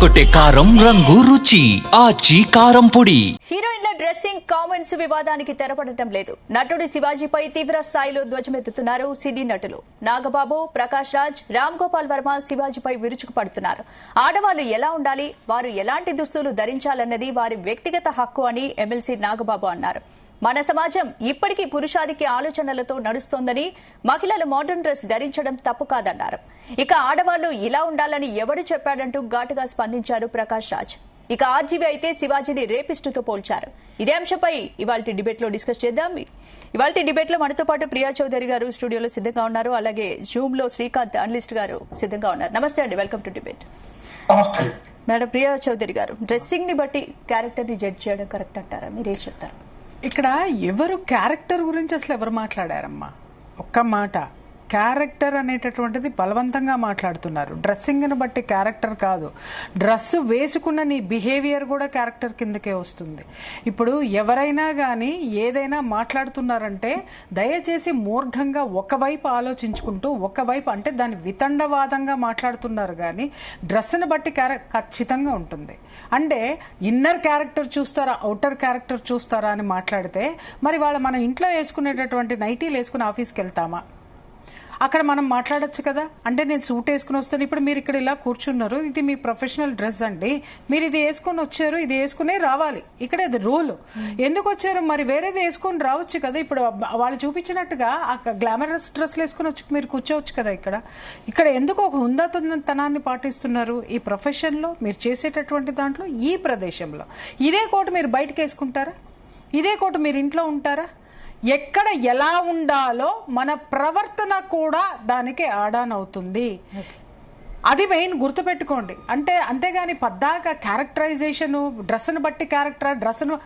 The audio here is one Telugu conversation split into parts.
అదరగొట్టే కారం రంగు రుచి ఆచి కారం పొడి. హీరోయిన్ల డ్రెస్సింగ్ కామెంట్స్ వివాదానికి తెరపడటం లేదు. నటుడు శివాజీపై తీవ్ర స్థాయిలో ధ్వజమెత్తుతున్నారు సినీ నటులు. నాగబాబు, ప్రకాష్ రాజ్, రామ్ గోపాల్ వర్మ శివాజీపై విరుచుకుపడుతున్నారు. ఆడవాళ్లు ఎలా ఉండాలి, వారు ఎలాంటి దుస్తులు ధరించాలన్నది వారి వ్యక్తిగత హక్కు అని ఎమ్మెల్సీ నాగబాబు అన్నారు. మన సమాజం ఇప్పటికీ పురుషాధిక్య ఆలోచనలతో నడుస్తోందని, మహిళలు మోడర్న్ డ్రెస్ ధరించడం తప్పు కాదన్నారు. ఇక ఆడవాళ్లు ఇలా ఉండాలని ఎవడు చెప్పాడంటూ ఘాటుగా స్పందించారు ప్రకాష్ రాజ్. ఇక ఆర్జీవీ అయితే శివాజీని రేపిస్టుతో పోల్చారు. ఇదే అంశంపై ఇవాల్టి డిబేట్ లో డిస్కస్ చేద్దాం. ఇవాల్టి డిబేట్ లో మనతో పాటు ప్రియా చౌదరి గారు స్టూడియోలో సిద్ధంగా ఉన్నారు. అలాగే జూమ్ లో శ్రీకాంత్ అనలిస్ట్ గారు సిద్ధంగా ఉన్నారు. నమస్తే అండి, welcome to debate. Madam Priya Chaudhary గారు, డ్రెస్సింగ్ ని బట్టి క్యారెక్టర్ ని జడ్జ్ చేయడం కరెక్ట్ అంటారా? మీరేం చెప్తారు? ఇక్కడ ఎవరు క్యారెక్టర్ గురించి అసలు ఎవరు మాట్లాడారమ్మా? ఒక్క మాట, క్యారెక్టర్ అనేటటువంటిది బలవంతంగా మాట్లాడుతున్నారు. డ్రెస్సింగ్ని బట్టి క్యారెక్టర్ కాదు, డ్రెస్ వేసుకున్న నీ బిహేవియర్ కూడా క్యారెక్టర్ కిందకే వస్తుంది. ఇప్పుడు ఎవరైనా కానీ ఏదైనా మాట్లాడుతున్నారంటే దయచేసి మూర్ఘంగా ఒకవైపు ఆలోచించుకుంటూ, ఒకవైపు అంటే దాన్ని వితండవాదంగా మాట్లాడుతున్నారు. కానీ డ్రెస్ని బట్టి ఖచ్చితంగా ఉంటుంది. అంటే ఇన్నర్ క్యారెక్టర్ చూస్తారా, అవుటర్ క్యారెక్టర్ చూస్తారా అని మాట్లాడితే మరి మన ఇంట్లో వేసుకునేటటువంటి నైటీలు వేసుకుని ఆఫీస్కి వెళ్తామా? అక్కడ మనం మాట్లాడొచ్చు కదా. అంటే నేను సూట్ వేసుకుని వస్తాను, ఇప్పుడు మీరు ఇక్కడ ఇలా కూర్చున్నారు, ఇది మీ ప్రొఫెషనల్ డ్రెస్ అండి, మీరు ఇది వేసుకొని వచ్చారు, ఇది వేసుకునే రావాలి, ఇక్కడ ఇది రూల్. ఎందుకు వచ్చారు మరి? వేరేది వేసుకొని రావచ్చు కదా. ఇప్పుడు వాళ్ళు చూపించినట్టుగా ఆ గ్లామరస్ డ్రెస్లు వేసుకుని వచ్చి మీరు కూర్చోవచ్చు కదా. ఇక్కడ ఎందుకు ఒక హుందాతనాన్ని పాటిస్తున్నారు? ఈ ప్రొఫెషన్లో మీరు చేసేటటువంటి దాంట్లో, ఈ ప్రదేశంలో ఇదే కోట్ మీరు బయటకు వేసుకుంటారా? ఇదే కోట్ మీరు ఇంట్లో ఉంటారా? ఎక్కడ ఎలా ఉండాలో మన ప్రవర్తన కూడా దానికి ఆడానవుతుంది. అది మెయిన్ గుర్తుపెట్టుకోండి. అంతేగాని పద్దాక క్యారెక్టరైజేషన్, డ్రెస్ను బట్టి క్యారెక్టర్, డ్రెస్ను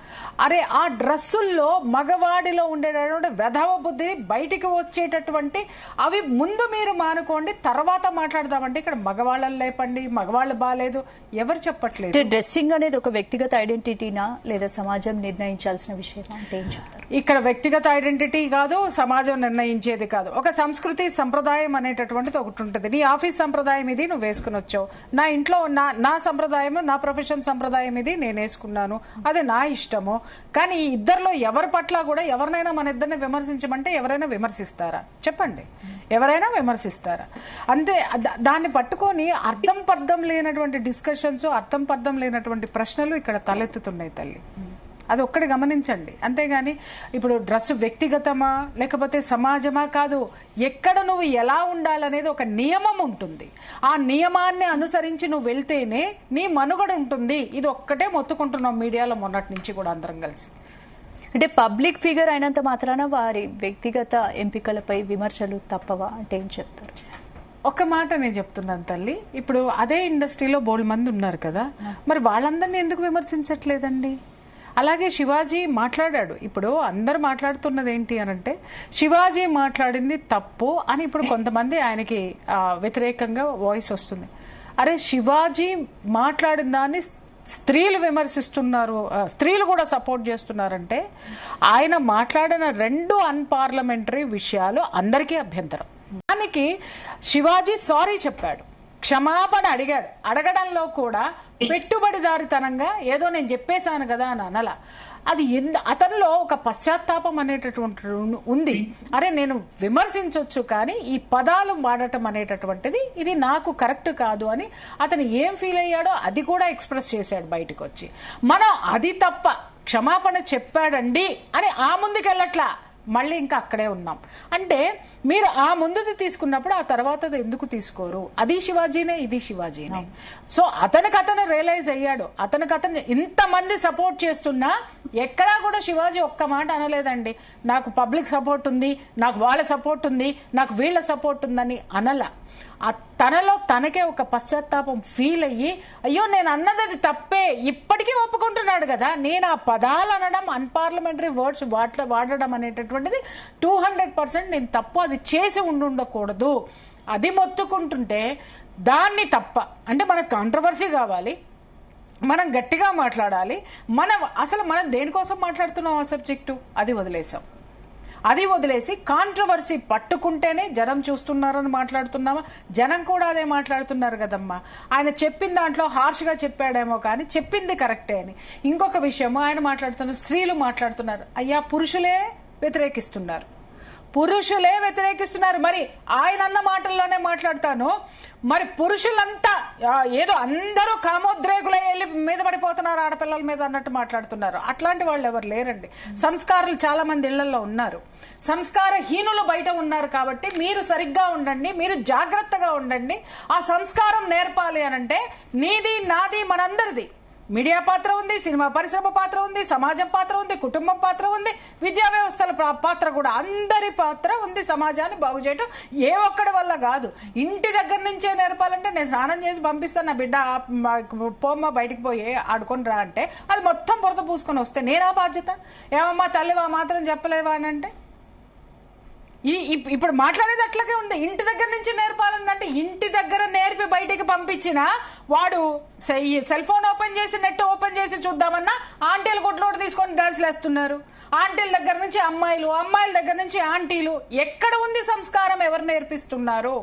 ఆ డ్రెస్సుల్లో మగవాడిలో ఉండేటటువంటి వెధవ బుద్ధి బయటికి వచ్చేటటువంటి అవి ముందు మీరు మానుకోండి, తర్వాత మాట్లాడదామంటే ఇక్కడ మగవాళ్ళని లేపండి, మగవాళ్ళు బాగాలేదు ఎవరు చెప్పట్లేదు. డ్రెస్సింగ్ అనేది ఒక వ్యక్తిగత ఐడెంటిటీనా లేదా సమాజం నిర్ణయించాల్సిన విషయం అంటే ఏం చెప్తారు? ఇక్కడ వ్యక్తిగత ఐడెంటిటీ కాదు, సమాజం నిర్ణయించేది కాదు. ఒక సంస్కృతి సంప్రదాయం అనేటటువంటిది ఒకటి ఉంటుంది. నీ ఆఫీస్ సంప్రదాయం ఇది, నువ్వు వేసుకుని వచ్చావు. నా ఇంట్లో నా సంప్రదాయం, నా ప్రొఫెషన్ సంప్రదాయం ఇది, నేను వేసుకున్నాను, అది నా ఇష్టము. కానీ ఇద్దరిలో ఎవరి పట్ల కూడా ఎవరినైనా మన ఇద్దరిని విమర్శించమంటే ఎవరైనా విమర్శిస్తారా? చెప్పండి, ఎవరైనా విమర్శిస్తారా? అంతే. దాన్ని పట్టుకొని అర్థం పర్థం లేనటువంటి డిస్కషన్స్, అర్థం పర్థం లేనటువంటి ప్రశ్నలు ఇక్కడ తలెత్తుతున్నాయి తల్లి. అది ఒక్కటి గమనించండి. అంతేగాని ఇప్పుడు డ్రెస్ వ్యక్తిగతమా లేకపోతే సమాజమా కాదు, ఎక్కడ నువ్వు ఎలా ఉండాలనేది ఒక నియమం ఉంటుంది. ఆ నియమాన్ని అనుసరించి నువ్వు వెళ్తేనే నీ మనుగడ ఉంటుంది. ఇది ఒక్కటే మొత్తుకుంటున్నాం మీడియాలో మొన్నటి నుంచి కూడా అందరం కలిసి. అంటే పబ్లిక్ ఫిగర్ అయినంత మాత్రాన వారి వ్యక్తిగత ఎంపికలపై విమర్శలు తప్పవా అంటే ఏం చెప్తారు? ఒక మాట నేను చెప్తున్నాను తల్లి, ఇప్పుడు అదే ఇండస్ట్రీలో బోల్డ్ మంది ఉన్నారు కదా, మరి వాళ్ళందరినీ ఎందుకు విమర్శించట్లేదండి? అలాగే శివాజీ మాట్లాడాడు. ఇప్పుడు అందరు మాట్లాడుతున్నది ఏంటి అనంటే శివాజీ మాట్లాడింది తప్పు అని ఇప్పుడు కొంతమంది ఆయనకి వ్యతిరేకంగా వాయిస్ వస్తుంది. అరే, శివాజీ మాట్లాడిన దాన్ని స్త్రీలు విమర్శిస్తున్నారు, స్త్రీలు కూడా సపోర్ట్ చేస్తున్నారంటే ఆయన మాట్లాడిన 2 అన్పార్లమెంటరీ విషయాలు అందరికీ అభ్యంతరం. దానికి శివాజీ సారీ చెప్పాడు, క్షమాపణ అడిగాడు. అడగడంలో కూడా పెట్టుబడిదారితనంగా ఏదో నేను చెప్పేశాను కదా అని అనలా. అది అతనిలో ఒక పశ్చాత్తాపం అనేటటువంటి ఉంది. అరే, నేను విమర్శించవచ్చు కానీ ఈ పదాలు వాడటం అనేటటువంటిది ఇది నాకు కరెక్ట్ కాదు అని అతను ఏం ఫీల్ అయ్యాడో అది కూడా ఎక్స్ప్రెస్ చేశాడు బయటకు వచ్చి. మనం అది తప్ప క్షమాపణ చెప్పాడండి అని ఆ ముందుకెళ్ళట్లా, మళ్ళీ ఇంకా అక్కడే ఉన్నాం. అంటే మీరు ఆ ముందుది తీసుకున్నప్పుడు ఆ తర్వాతది ఎందుకు తీసుకోరు? అది శివాజీనే, ఇది శివాజీనే. సో అతను రియలైజ్ అయ్యాడు. అతను ఇంతమంది సపోర్ట్ చేస్తున్నా ఎక్కడా కూడా శివాజీ ఒక్క మాట అనలేదండి, నాకు పబ్లిక్ సపోర్ట్ ఉంది, నాకు వాళ్ళ సపోర్ట్ ఉంది, నాకు వీళ్ళ సపోర్ట్ ఉందని అనలా. తనలో తనకే ఒక పశ్చాత్తాపం ఫీల్ అయ్యి, అయ్యో నేను అన్నది తప్పే, ఇప్పటికీ ఒప్పుకుంటున్నాడు కదా, నేను ఆ పదాలు అనడం, అన్పార్లమెంటరీ వర్డ్స్ వాడడం అనేటటువంటిది 200% నేను తప్పు, అది చేసి ఉండకూడదు, అది మొత్తుకుంటుంటే దాన్ని తప్ప అంటే మనకు కాంట్రవర్సీ కావాలి, మనం గట్టిగా మాట్లాడాలి. మనం దేనికోసం మాట్లాడుతున్నాం ఆ సబ్జెక్టు అది వదిలేసాం. అది వదిలేసి కాంట్రవర్సీ పట్టుకుంటేనే జనం చూస్తున్నారని మాట్లాడుతున్నామా? జనం కూడా అదే మాట్లాడుతున్నారు కదమ్మా. ఆయన చెప్పిన దాంట్లో హార్ష్ గా చెప్పాడేమో కానీ చెప్పింది కరెక్టే అని. ఇంకొక విషయం ఆయన మాట్లాడుతున్నారు, స్త్రీలు మాట్లాడుతున్నారు. అయ్యా, పురుషులే వ్యతిరేకిస్తున్నారు. మరి ఆయన అన్న మాటల్లోనే మాట్లాడతాను. మరి పురుషులంతా ఏదో అందరూ కామోద్రేకులై వెళ్ళి మీద పడిపోతున్నారు ఆడపిల్లల మీద అన్నట్టు మాట్లాడుతున్నారు. అట్లాంటి వాళ్ళు ఎవరు లేరండి. సంస్కారాలు చాలా మంది ఇళ్లలో ఉన్నారు. సంస్కారహీనులు బయట ఉన్నారు. కాబట్టి మీరు సరిగ్గా ఉండండి, మీరు జాగ్రత్తగా ఉండండి. ఆ సంస్కారం నేర్పాలి అనంటే నీది నాది మనందరిది. మీడియా పాత్ర ఉంది, సినిమా పరిశ్రమ పాత్ర ఉంది, సమాజం పాత్ర ఉంది, కుటుంబం పాత్ర ఉంది, విద్యా వ్యవస్థల పాత్ర కూడా, అందరి పాత్ర ఉంది. సమాజాన్ని బాగు చేయడం ఏ ఒక్కడి వల్ల కాదు. ఇంటి దగ్గర నుంచే నేర్పాలంటే నేను స్నానం చేసి పంపిస్తాను, నా బిడ్డ పోమ్మ బయటికి పోయి ఆడుకొని రా అంటే అది మొత్తం బురద పూసుకొని వస్తే నేనా బాధ్యత? ఏమమ్మా తల్లివా మాత్రం చెప్పలేవా అని అంటే ఇప్పుడు మాట్లాడేది అట్లాగే ఉంది. ఇంటి దగ్గర నుంచి నేర్పాలని అంటే ఇంటి దగ్గర నేర్పి బయటికి పంపించిన వాడు సెల్ ఫోన్ ఓపెన్ చేసి నెట్ ఓపెన్ చేసి చూద్దామన్నా ఆంటీలు గుడ్లోడు తీసుకొని డాన్స్లు వేస్తున్నారు. ఆంటీల దగ్గర నుంచి అమ్మాయిలు, అమ్మాయిల దగ్గర నుంచి ఆంటీలు. ఎక్కడ ఉంది సంస్కారం? ఎవరు నేర్పిస్తున్నారు?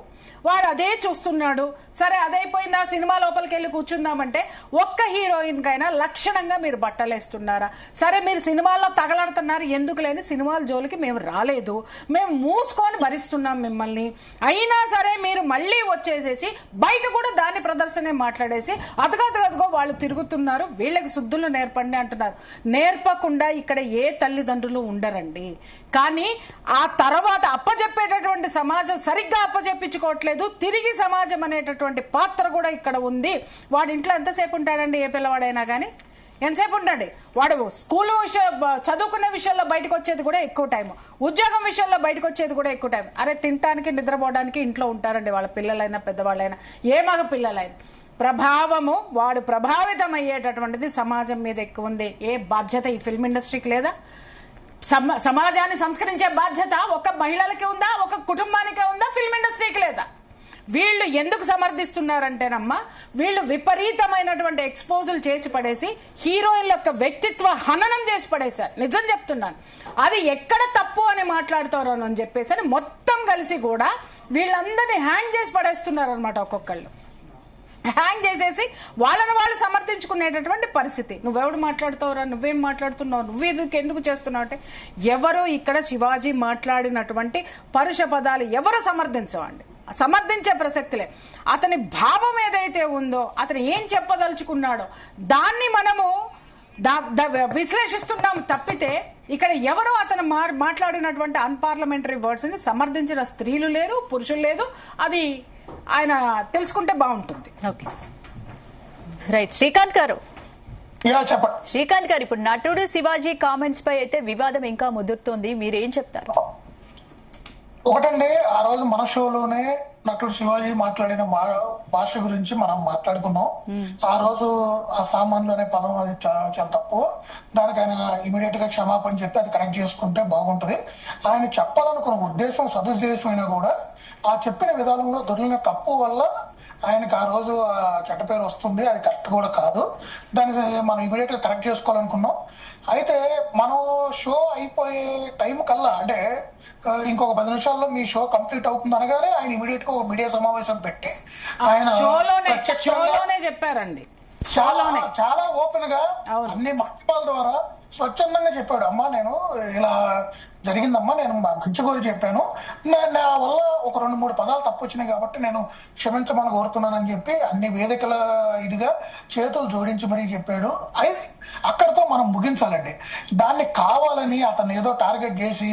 వాడు అదే చూస్తున్నాడు. సరే అదైపోయింది, ఆ సినిమా లోపలికి వెళ్ళి కూర్చుందామంటే ఒక్క హీరోయిన్ కైనా లక్షణంగా మీరు బట్టలేస్తున్నారా? సరే మీరు సినిమాల్లో తగలడుతున్నారు, ఎందుకు లేని సినిమాల జోలికి మేము రాలేదు, మేము మూసుకొని భరిస్తున్నాం మిమ్మల్ని. అయినా సరే మీరు మళ్ళీ వచ్చేసేసి బయట కూడా దాని ప్రదర్శనే మాట్లాడేసి అదగో వాళ్ళు తిరుగుతున్నారు, వీళ్ళకి శుద్ధులు నేర్పండి అంటున్నారు. నేర్పకుండా ఇక్కడ ఏ తల్లిదండ్రులు ఉండరండి. కానీ ఆ తర్వాత అప్పచెప్పేటటువంటి సమాజం సరిగ్గా అప్పచెప్పించుకోవట్లేదు. తిరిగి సమాజం అనేటటువంటి పాత్ర కూడా ఇక్కడ ఉంది. వాడి ఇంట్లో ఎంతసేపు ఉంటాడండి? ఏ పిల్లవాడైనా కానీ ఎంతసేపు ఉంటాడు? వాడు స్కూల్ చదువుకునే విషయంలో బయటకు వచ్చేది కూడా ఎక్కువ టైం, ఉద్యోగం విషయంలో బయటకు వచ్చేది కూడా ఎక్కువ టైం. అరే తినడానికి నిద్రపోవడానికి ఇంట్లో ఉంటారండి వాళ్ళ పిల్లలైనా పెద్దవాళ్ళైనా, ఏ మగ పిల్లలైనా. ప్రభావము వాడు ప్రభావితం అయ్యేటటువంటిది సమాజం మీద ఎక్కువ ఉంది. ఏ బాధ్యత ఈ ఫిల్మ్ ఇండస్ట్రీకి లేదా? సమాజాన్ని సంస్కరించే బాధ్యత ఒక మహిళలకి ఉందా? ఒక కుటుంబానికే ఉందా? ఫిల్మ్ ఇండస్ట్రీకి లేదా? వీళ్ళు ఎందుకు సమర్థిస్తున్నారంటేనమ్మా, వీళ్ళు విపరీతమైనటువంటి ఎక్స్పోజులు చేసి పడేసి హీరోయిన్ల యొక్క వ్యక్తిత్వ హననం చేసి పడేశారు. నిజం చెప్తున్నాను. అది ఎక్కడ తప్పు అని మాట్లాడుతారో అని చెప్పేసి మొత్తం కలిసి కూడా వీళ్ళందరినీ హ్యాంగ్ చేసి పడేస్తున్నారు అనమాట. ఒక్కొక్కళ్ళు హ్యాంగ్ చేసేసి వాళ్ళని వాళ్ళు సమర్థించుకునేటటువంటి పరిస్థితి. నువ్వెవడు మాట్లాడుతావురా, నువ్వేం మాట్లాడుతున్నావు, నువ్వు ఎందుకు చేస్తున్నావు అంటే ఎవరు ఇక్కడ శివాజీ మాట్లాడినటువంటి పరుష పదాలు ఎవరు సమర్థించవండి. సమర్థించే ప్రసక్తిలే. అతని భావం ఏదైతే ఉందో, అతను ఏం చెప్పదలుచుకున్నాడో దాన్ని మనము విశ్లేషిస్తున్నాము తప్పితే ఇక్కడ ఎవరో అతను మాట్లాడినటువంటి అన్పార్లమెంటరీ వర్డ్స్ ని సమర్థించిన స్త్రీలు లేరు, పురుషులు లేదు. అది ఆయన తెలుసుకుంటే బాగుంటుంది. Okay right. శ్రీకాంత్ గారు, శ్రీకాంత్ గారు ఇప్పుడు నటుడు శివాజీ కామెంట్స్ పై అయితే వివాదం ఇంకా ముదురుతోంది, మీరేం చెప్తారు? ఒకటండి, ఆ రోజు మన షోలోనే నటుడు శివాజీ మాట్లాడిన భాష గురించి మనం మాట్లాడుకున్నాం. ఆ రోజు ఆ సామాన్లు అనే పదం అది చాలా తప్పు. దానికి ఆయన ఇమీడియట్ గా క్షమాపణ చెప్తే అది కరెక్ట్ చేసుకుంటే బాగుంటది. ఆయన చెప్పాలనుకున్న ఉద్దేశం సదుద్దేశం అయినా కూడా ఆ చెప్పిన విధానంలో దొరికిన తప్పు వల్ల ఆయనకి ఆ రోజు చెడ్డ పేరు వస్తుంది. అది కరెక్ట్ కూడా కాదు. దాన్ని మనం ఇమీడియట్ గా కరెక్ట్ చేసుకోవాలనుకున్నాం. అయితే మనం షో అయిపోయే టైం కల్లా, అంటే ఇంకొక 10 నిమిషాల్లో మీ షో కంప్లీట్ అవుతుంది అనగానే ఆయన ఇమీడియట్ గా ఒక మీడియా సమావేశం పెట్టి ఆయన చెప్పారండి, చాలా ఓపెన్ గా అన్ని మాధ్యమాల ద్వారా స్వచ్ఛందంగా చెప్పాడు. అమ్మా నేను ఇలా జరిగిందమ్మా, నేను మంచి కోరి చెప్పాను, నా వల్ల ఒక 2-3 పదాలు తప్పు వచ్చినాయి కాబట్టి నేను క్షమించమని కోరుతున్నానని చెప్పి అన్ని వేదికల ఇదిగా చేతులు జోడించి మరీ చెప్పాడు. అయితే అక్కడతో మనం ముగించాలండి. దాన్ని కావాలని అతను ఏదో టార్గెట్ చేసి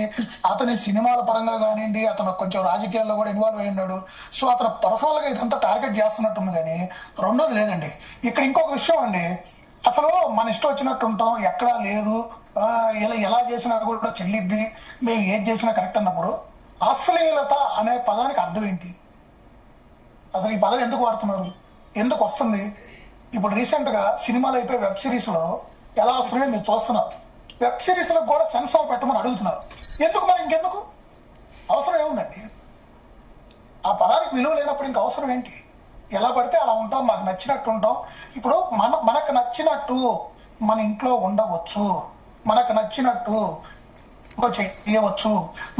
అతని సినిమాల పరంగా కానివ్వండి, అతను కొంచెం రాజకీయాల్లో కూడా ఇన్వాల్వ్ అయి ఉన్నాడు. సో అతను పర్సనల్ గా ఇదంతా టార్గెట్ చేస్తున్నట్టుంది. కానీ రెండోది లేదండి, ఇక్కడ ఇంకొక విషయం అండి. అసలు మన ఇష్టం వచ్చినట్టు ఉంటాం, ఎక్కడా లేదు, ఎలా చేసినా కూడా చెల్లిద్ది, మేము ఏది చేసినా కరెక్ట్ అన్నప్పుడు అశ్లీలత అనే పదానికి అర్థం ఏంటి? అసలు ఈ పదం ఎందుకు వాడుతున్నారు, ఎందుకు వస్తుంది? ఇప్పుడు రీసెంట్ గా సినిమాలు అయిపోయి వెబ్ సిరీస్ లో ఎలా వస్తున్నాయో మీరు చూస్తున్నారు. వెబ్ సిరీస్ లో కూడా సెన్సార్ పెట్టమని అడుగుతున్నారు. ఎందుకు? మరి ఇంకెందుకు అవసరం ఏముందండి? ఆ పదానికి విలువ లేనప్పుడు ఇంక అవసరం ఏంటి? ఎలా పడితే అలా ఉంటాం, మాకు నచ్చినట్టు ఉంటాం. ఇప్పుడు మనకు నచ్చినట్టు మన ఇంట్లో ఉండవచ్చు, మనకు నచ్చినట్టు చేయవచ్చు,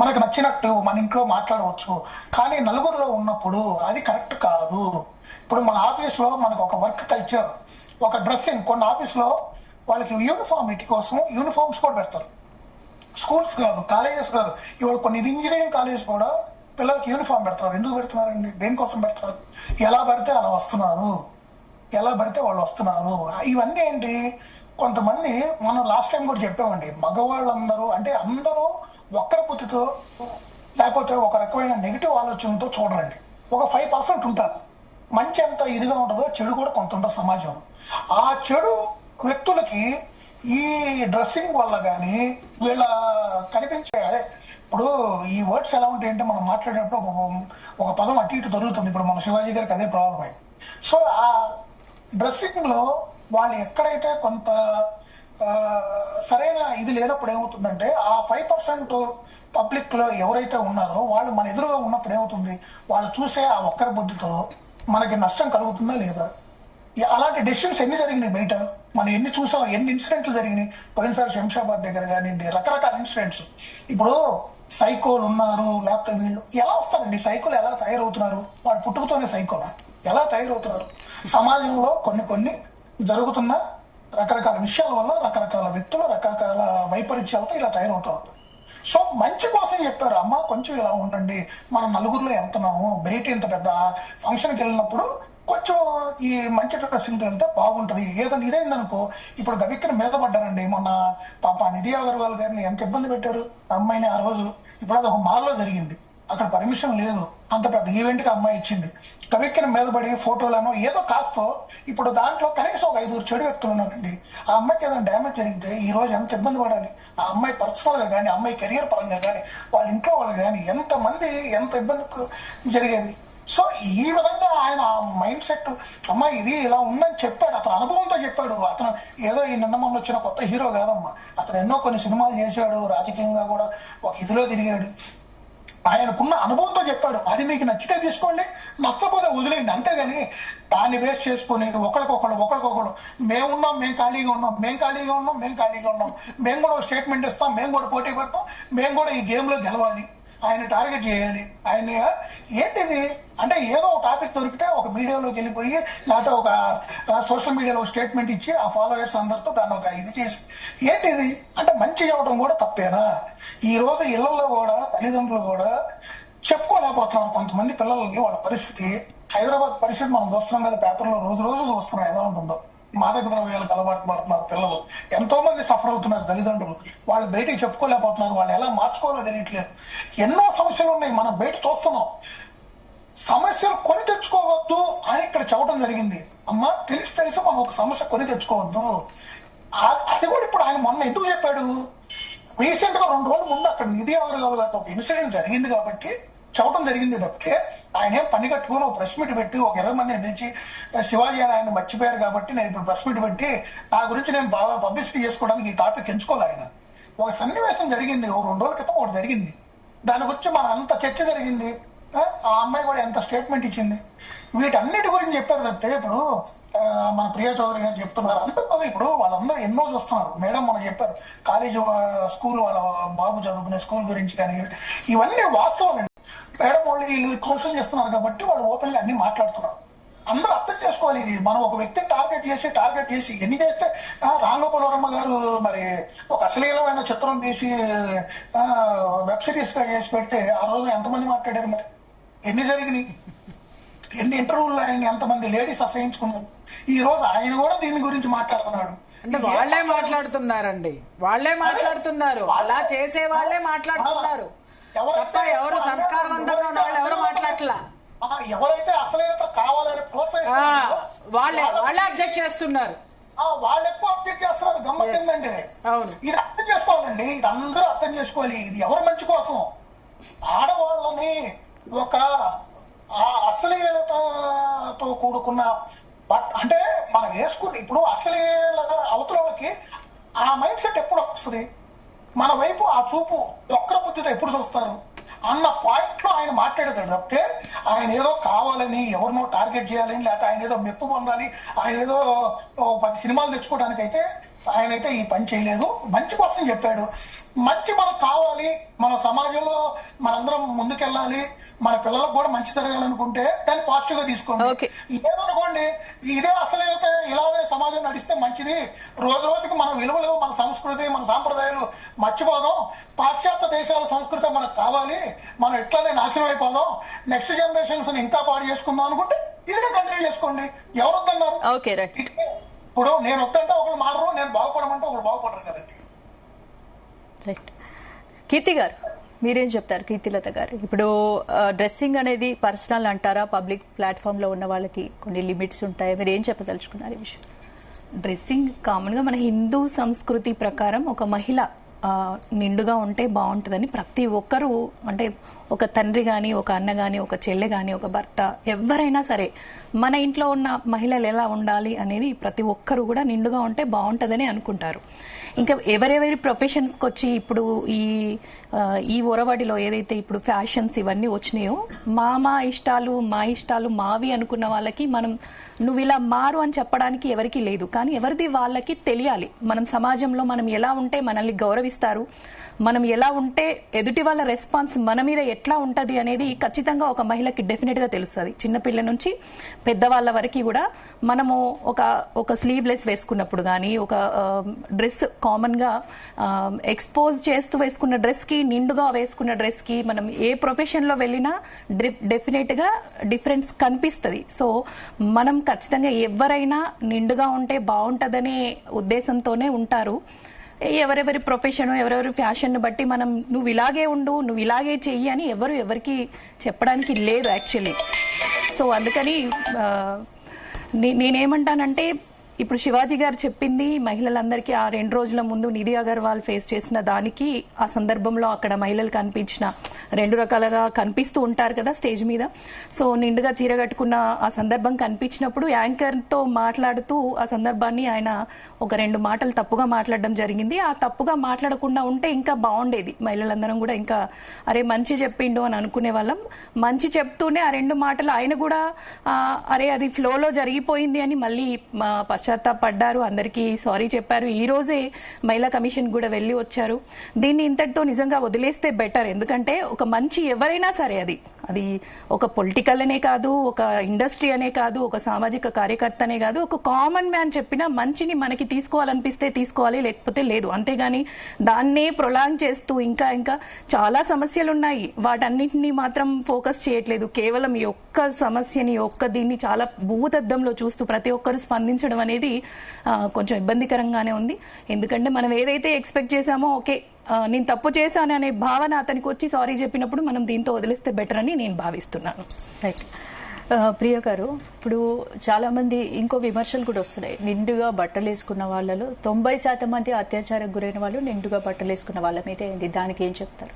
మనకు నచ్చినట్టు మన ఇంట్లో మాట్లాడవచ్చు. కానీ నలుగురిలో ఉన్నప్పుడు అది కరెక్ట్ కాదు. ఇప్పుడు మన ఆఫీస్లో మనకు ఒక వర్క్ కల్చర్, ఒక డ్రెస్సింగ్, కొన్ని ఆఫీస్లో వాళ్ళకి యూనిఫార్మిటీ కోసం యూనిఫామ్స్ కూడా పెడతారు. స్కూల్స్ కాదు, కాలేజెస్ కాదు, ఇవాళ కొన్ని ఇంజనీరింగ్ కాలేజెస్ కూడా పిల్లలకి యూనిఫామ్ పెడతారు. ఎందుకు పెడుతున్నారండి? దేనికోసం పెడతారు? ఎలా పడితే అలా వస్తున్నారు, ఎలా పడితే వాళ్ళు వస్తున్నారు. ఇవన్నీ ఏంటి? కొంతమంది మనం లాస్ట్ టైం కూడా చెప్పామండి, మగవాళ్ళందరూ అంటే అందరూ ఒక్కరి బుద్ధితో లేకపోతే ఒక రకమైన నెగిటివ్ ఆలోచనతో చూడరండి. ఒక 5% ఉంటారు. మంచి ఎంత ఇదిగా ఉంటుందో చెడు కూడా కొంత ఉంటుంది సమాజం. ఆ చెడు వ్యక్తులకి ఈ డ్రెస్సింగ్ వల్ల కానీ వీళ్ళ కనిపించే, ఇప్పుడు ఈ వర్డ్స్ ఎలా ఉంటాయంటే మనం మాట్లాడేటప్పుడు ఒక పదం అటు ఇటు దొరుకుతుంది. ఇప్పుడు మన శివాజీ గారికి అదే ప్రాబ్లం అయింది. సో ఆ డ్రెస్సింగ్ లో వాళ్ళు ఎక్కడైతే కొంత సరైన ఇది లేనప్పుడు ఏమవుతుందంటే ఆ 5% పబ్లిక్ లో ఎవరైతే ఉన్నారో వాళ్ళు మన ఎదురుగా ఉన్నప్పుడు ఏమవుతుంది, వాళ్ళు చూసే ఆ ఒక్కరి బుద్ధితో మనకి నష్టం కలుగుతుందా లేదా? అలాంటి డెసిషన్స్ ఎన్ని జరిగినాయి బయట, మనం ఎన్ని చూసాం, ఎన్ని ఇన్సిడెంట్లు జరిగినాయి. పోయినసారి శంషాబాద్ దగ్గర కానివ్వండి, రకరకాల ఇన్సిడెంట్స్. ఇప్పుడు సైకోలు ఉన్నారు, లేకపోతే వీళ్ళు ఎలా వస్తారండి? సైకోలు ఎలా తయారవుతున్నారు? వాడు పుట్టుకతోనే సైకోనా? ఎలా తయారవుతున్నారు? సమాజంలో కొన్ని జరుగుతున్న రకరకాల విషయాల వల్ల రకరకాల వ్యక్తులు రకరకాల వైపరీత్యాలతో ఇలా తయారవుతూ ఉంటారు. సో మంచి కోసం చెప్పారు, అమ్మ కొంచెం ఇలా ఉండండి, మనం నలుగురిలో వెళ్తున్నాము, బయట ఇంత పెద్ద ఫంక్షన్కి వెళ్ళినప్పుడు కొంచెం ఈ మంచి డ్రెస్సింగ్ వెళ్తే బాగుంటది. ఏదైనా ఇదైందనుకో, ఇప్పుడు గవిక్కిన మీద పడ్డారండి. మొన్న పాప నిధి అగర్వాల్ గారిని ఎంత ఇబ్బంది పెట్టారు అమ్మాయిని ఆ రోజు. ఇప్పుడు అది ఒక మాల్లో జరిగింది, అక్కడ పర్మిషన్ లేదు, అంత పెద్ద ఈవెంట్ కి అమ్మాయి ఇచ్చింది. కవిక్కిన మీద పడి ఫోటోలను ఏదో కాస్తో ఇప్పుడు దాంట్లో కనీసం ఒక 5 చెడు వ్యక్తులు ఉన్నారండి. ఆ అమ్మాయికి ఏదైనా డ్యామేజ్ జరిగితే ఈ రోజు ఎంత ఇబ్బంది పడాలి? ఆ అమ్మాయి పర్సనల్ గా కానీ, అమ్మాయి కెరియర్ పరంగా కానీ, వాళ్ళ ఇంట్లో వాళ్ళు కానీ ఎంతమంది ఎంత ఇబ్బంది జరిగేది. సో ఈ విధంగా ఆయన మైండ్ సెట్, అమ్మా ఇది ఇలా ఉందని చెప్పాడు, అతను అనుభవంతో చెప్పాడు. అతను ఏదో ఈ నిన్న మొన్న వచ్చిన కొత్త హీరో కాదమ్మా, అతను ఎన్నో కొన్ని సినిమాలు చేశాడు, రాజకీయంగా కూడా ఒక ఇదిలో తిరిగాడు. ఆయనకున్న అనుభవంతో చెప్పాడు. అది మీకు నచ్చితే తీసుకోండి, నచ్చపోతే వదిలేయండి, అంతేగాని దాన్ని బేస్ చేసుకుని ఒకరికొకరు మేము ఖాళీగా ఉన్నాం, మేము కూడా స్టేట్మెంట్ ఇస్తాం, మేము కూడా పోటీ పడతాం, మేము కూడా ఈ గేమ్ లో గెలవాలి, ఆయన టార్గెట్ చేయాలి. ఆయన ఏంటిది అంటే ఏదో ఒక టాపిక్ దొరికితే ఒక మీడియాలోకి వెళ్ళిపోయి లేకపోతే ఒక సోషల్ మీడియాలో స్టేట్మెంట్ ఇచ్చి ఆ ఫాలోయర్స్ అందరితో దాన్ని ఒక ఇది చేసి ఏంటిది అంటే మంచి చెప్పడం కూడా తప్పేనా? ఈ రోజు ఇళ్లలో కూడా తల్లిదండ్రులు కూడా చెప్పుకోలేకపోతున్నారు కొంతమంది పిల్లలకి వాళ్ళ పరిస్థితి. హైదరాబాద్ పరిస్థితి మనం చూస్తున్నాం కదా, పేపర్లో రోజు చూస్తున్నాం ఎలా ఉంటుందో. మాదక ద్రవ్యాలకు అలవాటు పడుతున్నారు పిల్లలు, ఎంతో మంది సఫర్ అవుతున్నారు తల్లిదండ్రులు. వాళ్ళు బయటికి చెప్పుకోలేకపోతున్నారు, వాళ్ళు ఎలా మార్చుకోవాలో తెలియట్లేదు. ఎన్నో సమస్యలు ఉన్నాయి, మనం బయట చూస్తున్నాం. సమస్యలు కొని తెచ్చుకోవద్దు అని ఇక్కడ చెప్పడం జరిగింది. అమ్మా తెలిసి మనం ఒక సమస్య కొని తెచ్చుకోవద్దు. అది కూడా ఇప్పుడు ఆయన మొన్న ఎందుకు చెప్పాడు? రీసెంట్ గా 2 రోజుల ముందు అక్కడ నిధి అగర్వాల్ గారితో ఒక ఇన్సిడెంట్ జరిగింది కాబట్టి చెప్పడం జరిగింది తప్పితే ఆయన ఏం పని కట్టుకుని ఒక ప్రెస్ మీట్ పెట్టి ఒక 20 మందిని పిలిచి శివాజీ అని ఆయన మర్చిపోయారు కాబట్టి నేను ఇప్పుడు ప్రెస్ మీట్ పెట్టి నా గురించి నేను బాగా పబ్లిసిటీ చేసుకోవడానికి ఈ టాపిక్ ఎంచుకోవాలి. ఆయన ఒక సన్నివేశం జరిగింది, ఒక 2 రోజుల క్రితం ఒకటి జరిగింది, దాని గురించి మన అంత చర్చ జరిగింది. ఆ అమ్మాయి కూడా ఎంత స్టేట్మెంట్ ఇచ్చింది, వీటన్నిటి గురించి చెప్పారు తప్పితే ఇప్పుడు మన ప్రియా చౌదరి గారు చెప్తున్నారు అంత. ఇప్పుడు వాళ్ళందరూ ఎన్నో చూస్తున్నారు. మేడం మనం చెప్పారు కాలేజ్ స్కూల్ వాళ్ళ బాబు చదువుకునే స్కూల్ గురించి కానీ, ఇవన్నీ వాస్తవాలండి. మేడం వాళ్ళు వీళ్ళు కౌన్సిల్ చేస్తున్నారు కాబట్టి వాళ్ళు ఓపెన్ గా అన్ని మాట్లాడుతున్నారు. అందరూ అర్థం చేసుకోవాలి. ఇది మనం ఒక వ్యక్తిని టార్గెట్ చేసి ఎన్ని చేస్తే రాంగోపాల్ వర్మ గారు మరి ఒక అశ్లీలమైన చిత్రం తీసి వెబ్ సిరీస్ గా చేసి పెడితే ఆ రోజు ఎంతమంది మాట్లాడారు, మరి ఎన్ని జరిగినాయి, ఎన్ని ఇంటర్వ్యూలు ఆయన ఎంతమంది లేడీస్ అసహించుకున్నారు. ఈ రోజు ఆయన కూడా దీని గురించి మాట్లాడుతున్నాడు. అంటే వాళ్ళే మాట్లాడుతున్నారు, అలా చేసే వాళ్ళే మాట్లాడుతున్నారు. ఎవరు సంస్కారవంతంగా ఉన్న వాళ్ళు ఎవరు మాట్లాడట్లా. ఎవరైతే అసలైన కావాలని ప్రోత్సహిస్తున్నారు వాళ్ళే అబ్జెక్ట్ చేస్తున్నారు. వాళ్ళు ఎక్కువ అబ్జెక్ట్ చేస్తున్నారు. గమ్మత్ ఏంటంటే ఇది అర్థం చేసుకోవాలండి, ఇది అందరూ అర్థం చేసుకోవాలి. ఇది ఎవరి మంచి కోసం? ఆడవాళ్ళని ఒక అశ్లీలతతో కూడుకున్న అంటే మనం వేసుకుని ఇప్పుడు అశ్లీల అవతలకి ఆ మైండ్ సెట్ ఎప్పుడు వస్తుంది? మన వైపు ఆ చూపు ఒక్కరి బుద్ధితో ఎప్పుడు చూస్తారు అన్న పాయింట్ లో ఆయన మాట్లాడతాడు తప్పితే ఆయన ఏదో కావాలని ఎవరినో టార్గెట్ చేయాలని లేకపోతే ఆయన ఏదో మెప్పు పొందాలి, ఆయన ఏదో 10 సినిమాలు తెచ్చుకోవడానికి అయితే ఆయన అయితే ఈ పని చేయలేదు. మంచి కోసం చెప్పాడు. మంచి మనకు కావాలి, మన సమాజంలో మనందరం ముందుకెళ్ళాలి, మన పిల్లలకు కూడా మంచి జరగాలనుకుంటే దాన్ని పాజిటివ్ గా తీసుకోండి. లేదనుకోండి ఇదే అసలైతే ఇలాగే సమాజం నడిస్తే మంచిది, రోజు రోజుకి మన విలువలు, మన సంస్కృతి, మన సాంప్రదాయాలు మర్చిపోదాం, పాశ్చాత్య దేశాల సంస్కృతి మనకు కావాలి, మనం ఎట్లానే నాశనం అయిపోదాం, నెక్స్ట్ జనరేషన్స్ ఇంకా పాడు చేసుకుందాం అనుకుంటే ఇదే కంటిన్యూ చేసుకోండి. ఎవరు వద్దన్నారు? ఇప్పుడు నేను వద్దంటే ఒకరు మారరు, నేను బాగుపడమంటే ఒకరు బాగుపడరు కదండి. రైట్. కీర్తి గారు మీరేం చెప్తారు? కీర్తిలత గారు, ఇప్పుడు డ్రెస్సింగ్ అనేది పర్సనల్ అంటారా? పబ్లిక్ ప్లాట్ఫామ్ లో ఉన్న వాళ్ళకి కొన్ని లిమిట్స్ ఉంటాయి, మీరు ఏం చెప్పదలుచుకున్నారు ఈ విషయం? డ్రెస్సింగ్ కామన్ గా మన హిందూ సంస్కృతి ప్రకారం ఒక మహిళ నిండుగా ఉంటే బాగుంటుందని ప్రతి ఒక్కరూ, అంటే ఒక తండ్రి కానీ, ఒక అన్న కానీ, ఒక చెల్లె కానీ, ఒక భర్త, ఎవరైనా సరే మన ఇంట్లో ఉన్న మహిళలు ఎలా ఉండాలి అనేది ప్రతి ఒక్కరు కూడా నిండుగా ఉంటే బాగుంటుందని అనుకుంటారు. ఇంకా ఎవరెవరి ప్రొఫెషన్స్కి వచ్చి ఇప్పుడు ఈ ఒరవడిలో ఏదైతే ఇప్పుడు ఫ్యాషన్స్ ఇవన్నీ వచ్చినాయో, మా ఇష్టాలు మావి అనుకున్న వాళ్ళకి మనం నువ్వు ఇలా మారు అని చెప్పడానికి ఎవరికి లేదు. కానీ ఎవరిది వాళ్ళకి తెలియాలి. మనం సమాజంలో మనం ఎలా ఉంటే మనల్ని గౌరవిస్తారు, మనం ఎలా ఉంటే ఎదుటి వాళ్ళ రెస్పాన్స్ మన మీద ఎట్లా ఉంటది అనేది ఖచ్చితంగా ఒక మహిళకి డెఫినెట్ గా తెలుస్తుంది. చిన్నపిల్ల నుంచి పెద్దవాళ్ళ వరకు కూడా మనము ఒక స్లీవ్లెస్ వేసుకున్నప్పుడు కానీ, ఒక డ్రెస్ కామన్ గా ఎక్స్పోజ్ చేస్తూ వేసుకున్న డ్రెస్ కి, నిండుగా వేసుకున్న డ్రెస్ కి మనం ఏ ప్రొఫెషన్ లో వెళ్ళినా డెఫినెట్ గా డిఫరెన్స్ కనిపిస్తుంది. సో మనం ఖచ్చితంగా ఎవరైనా నిండుగా ఉంటే బాగుంటదనే ఉద్దేశంతోనే ఉంటారు. ఎవరెవరి ప్రొఫెషన్, ఎవరెవరి ఫ్యాషన్ బట్టి మనం నువ్వు ఇలాగే ఉండు, నువ్వు ఇలాగే చెయ్యి అని ఎవరికి చెప్పడానికి లేదు యాక్చువల్లీ. సో అందుకని నేనేమంటానంటే, ఇప్పుడు శివాజీ గారు చెప్పింది మహిళలందరికీ ఆ 2 రోజుల ముందు నిధి అగర్వాల్ ఫేస్ చేసిన దానికి, ఆ సందర్భంలో అక్కడ మహిళలు కనిపించిన 2 రకాలుగా కనిపిస్తూ ఉంటారు కదా స్టేజ్ మీద. సో నిండుగా చీర కట్టుకున్న ఆ సందర్భం కనిపించినప్పుడు యాంకర్ తో మాట్లాడుతూ ఆ సందర్భాన్ని ఆయన ఒక 2 మాటలు తప్పుగా మాట్లాడడం జరిగింది. ఆ తప్పుగా మాట్లాడకుండా ఉంటే ఇంకా బాగుండేది. మహిళలందరం కూడా ఇంకా అరే మంచి చెప్పిండు అని అనుకునే వాళ్ళం. మంచి చెప్తూనే ఆ 2 మాటలు ఆయన కూడా అరే అది ఫ్లోలో జరిగిపోయింది అని మళ్ళీ పశ్చాత్తాపడ్డారు, అందరికీ సారీ చెప్పారు. ఈ రోజే మహిళా కమిషన్ కూడా వెళ్లి వచ్చారు. దీన్ని ఇంతటితో నిజంగా వదిలేస్తే బెటర్. ఎందుకంటే ఒక మంచి ఎవరైనా సరే, అది ఒక పొలిటికల్ అనే కాదు, ఒక ఇండస్ట్రీ అనే కాదు, ఒక సామాజిక కార్యకర్త అనే కాదు, ఒక కామన్ మ్యాన్ చెప్పిన మంచిని మనకి తీసుకోవాలనిపిస్తే తీసుకోవాలి, లేకపోతే లేదు. అంతేగాని దాన్నే ప్రొలాంగ్ చేస్తూ ఇంకా చాలా సమస్యలు ఉన్నాయి, వాటన్నింటినీ మాత్రం ఫోకస్ చేయట్లేదు. కేవలం ఈ ఒక్క సమస్యని, దీన్ని చాలా భూతద్దంలో చూస్తూ ప్రతి ఒక్కరు స్పందించడం అనేది కొంచెం ఇబ్బందికరంగానే ఉంది. ఎందుకంటే మనం ఏదైతే ఎక్స్పెక్ట్ చేశామో, ఓకే నేను తప్పు చేశాను అనే భావన అతనికి వచ్చి సారీ చెప్పినప్పుడు మనం దీంతో వదిలేస్తే బెటర్ అని నేను భావిస్తున్నాను. రైట్. ప్రియ గారు, ఇప్పుడు చాలా మంది ఇంకో విమర్శలు కూడా వస్తున్నాయి. నిండుగా బట్టలు వేసుకున్న వాళ్ళలో 90% మంది అత్యాచారకు గురైన వాళ్ళు నిండుగా బట్టలు వేసుకున్న వాళ్ళ మీద ఏంది, దానికి ఏం చెప్తారు?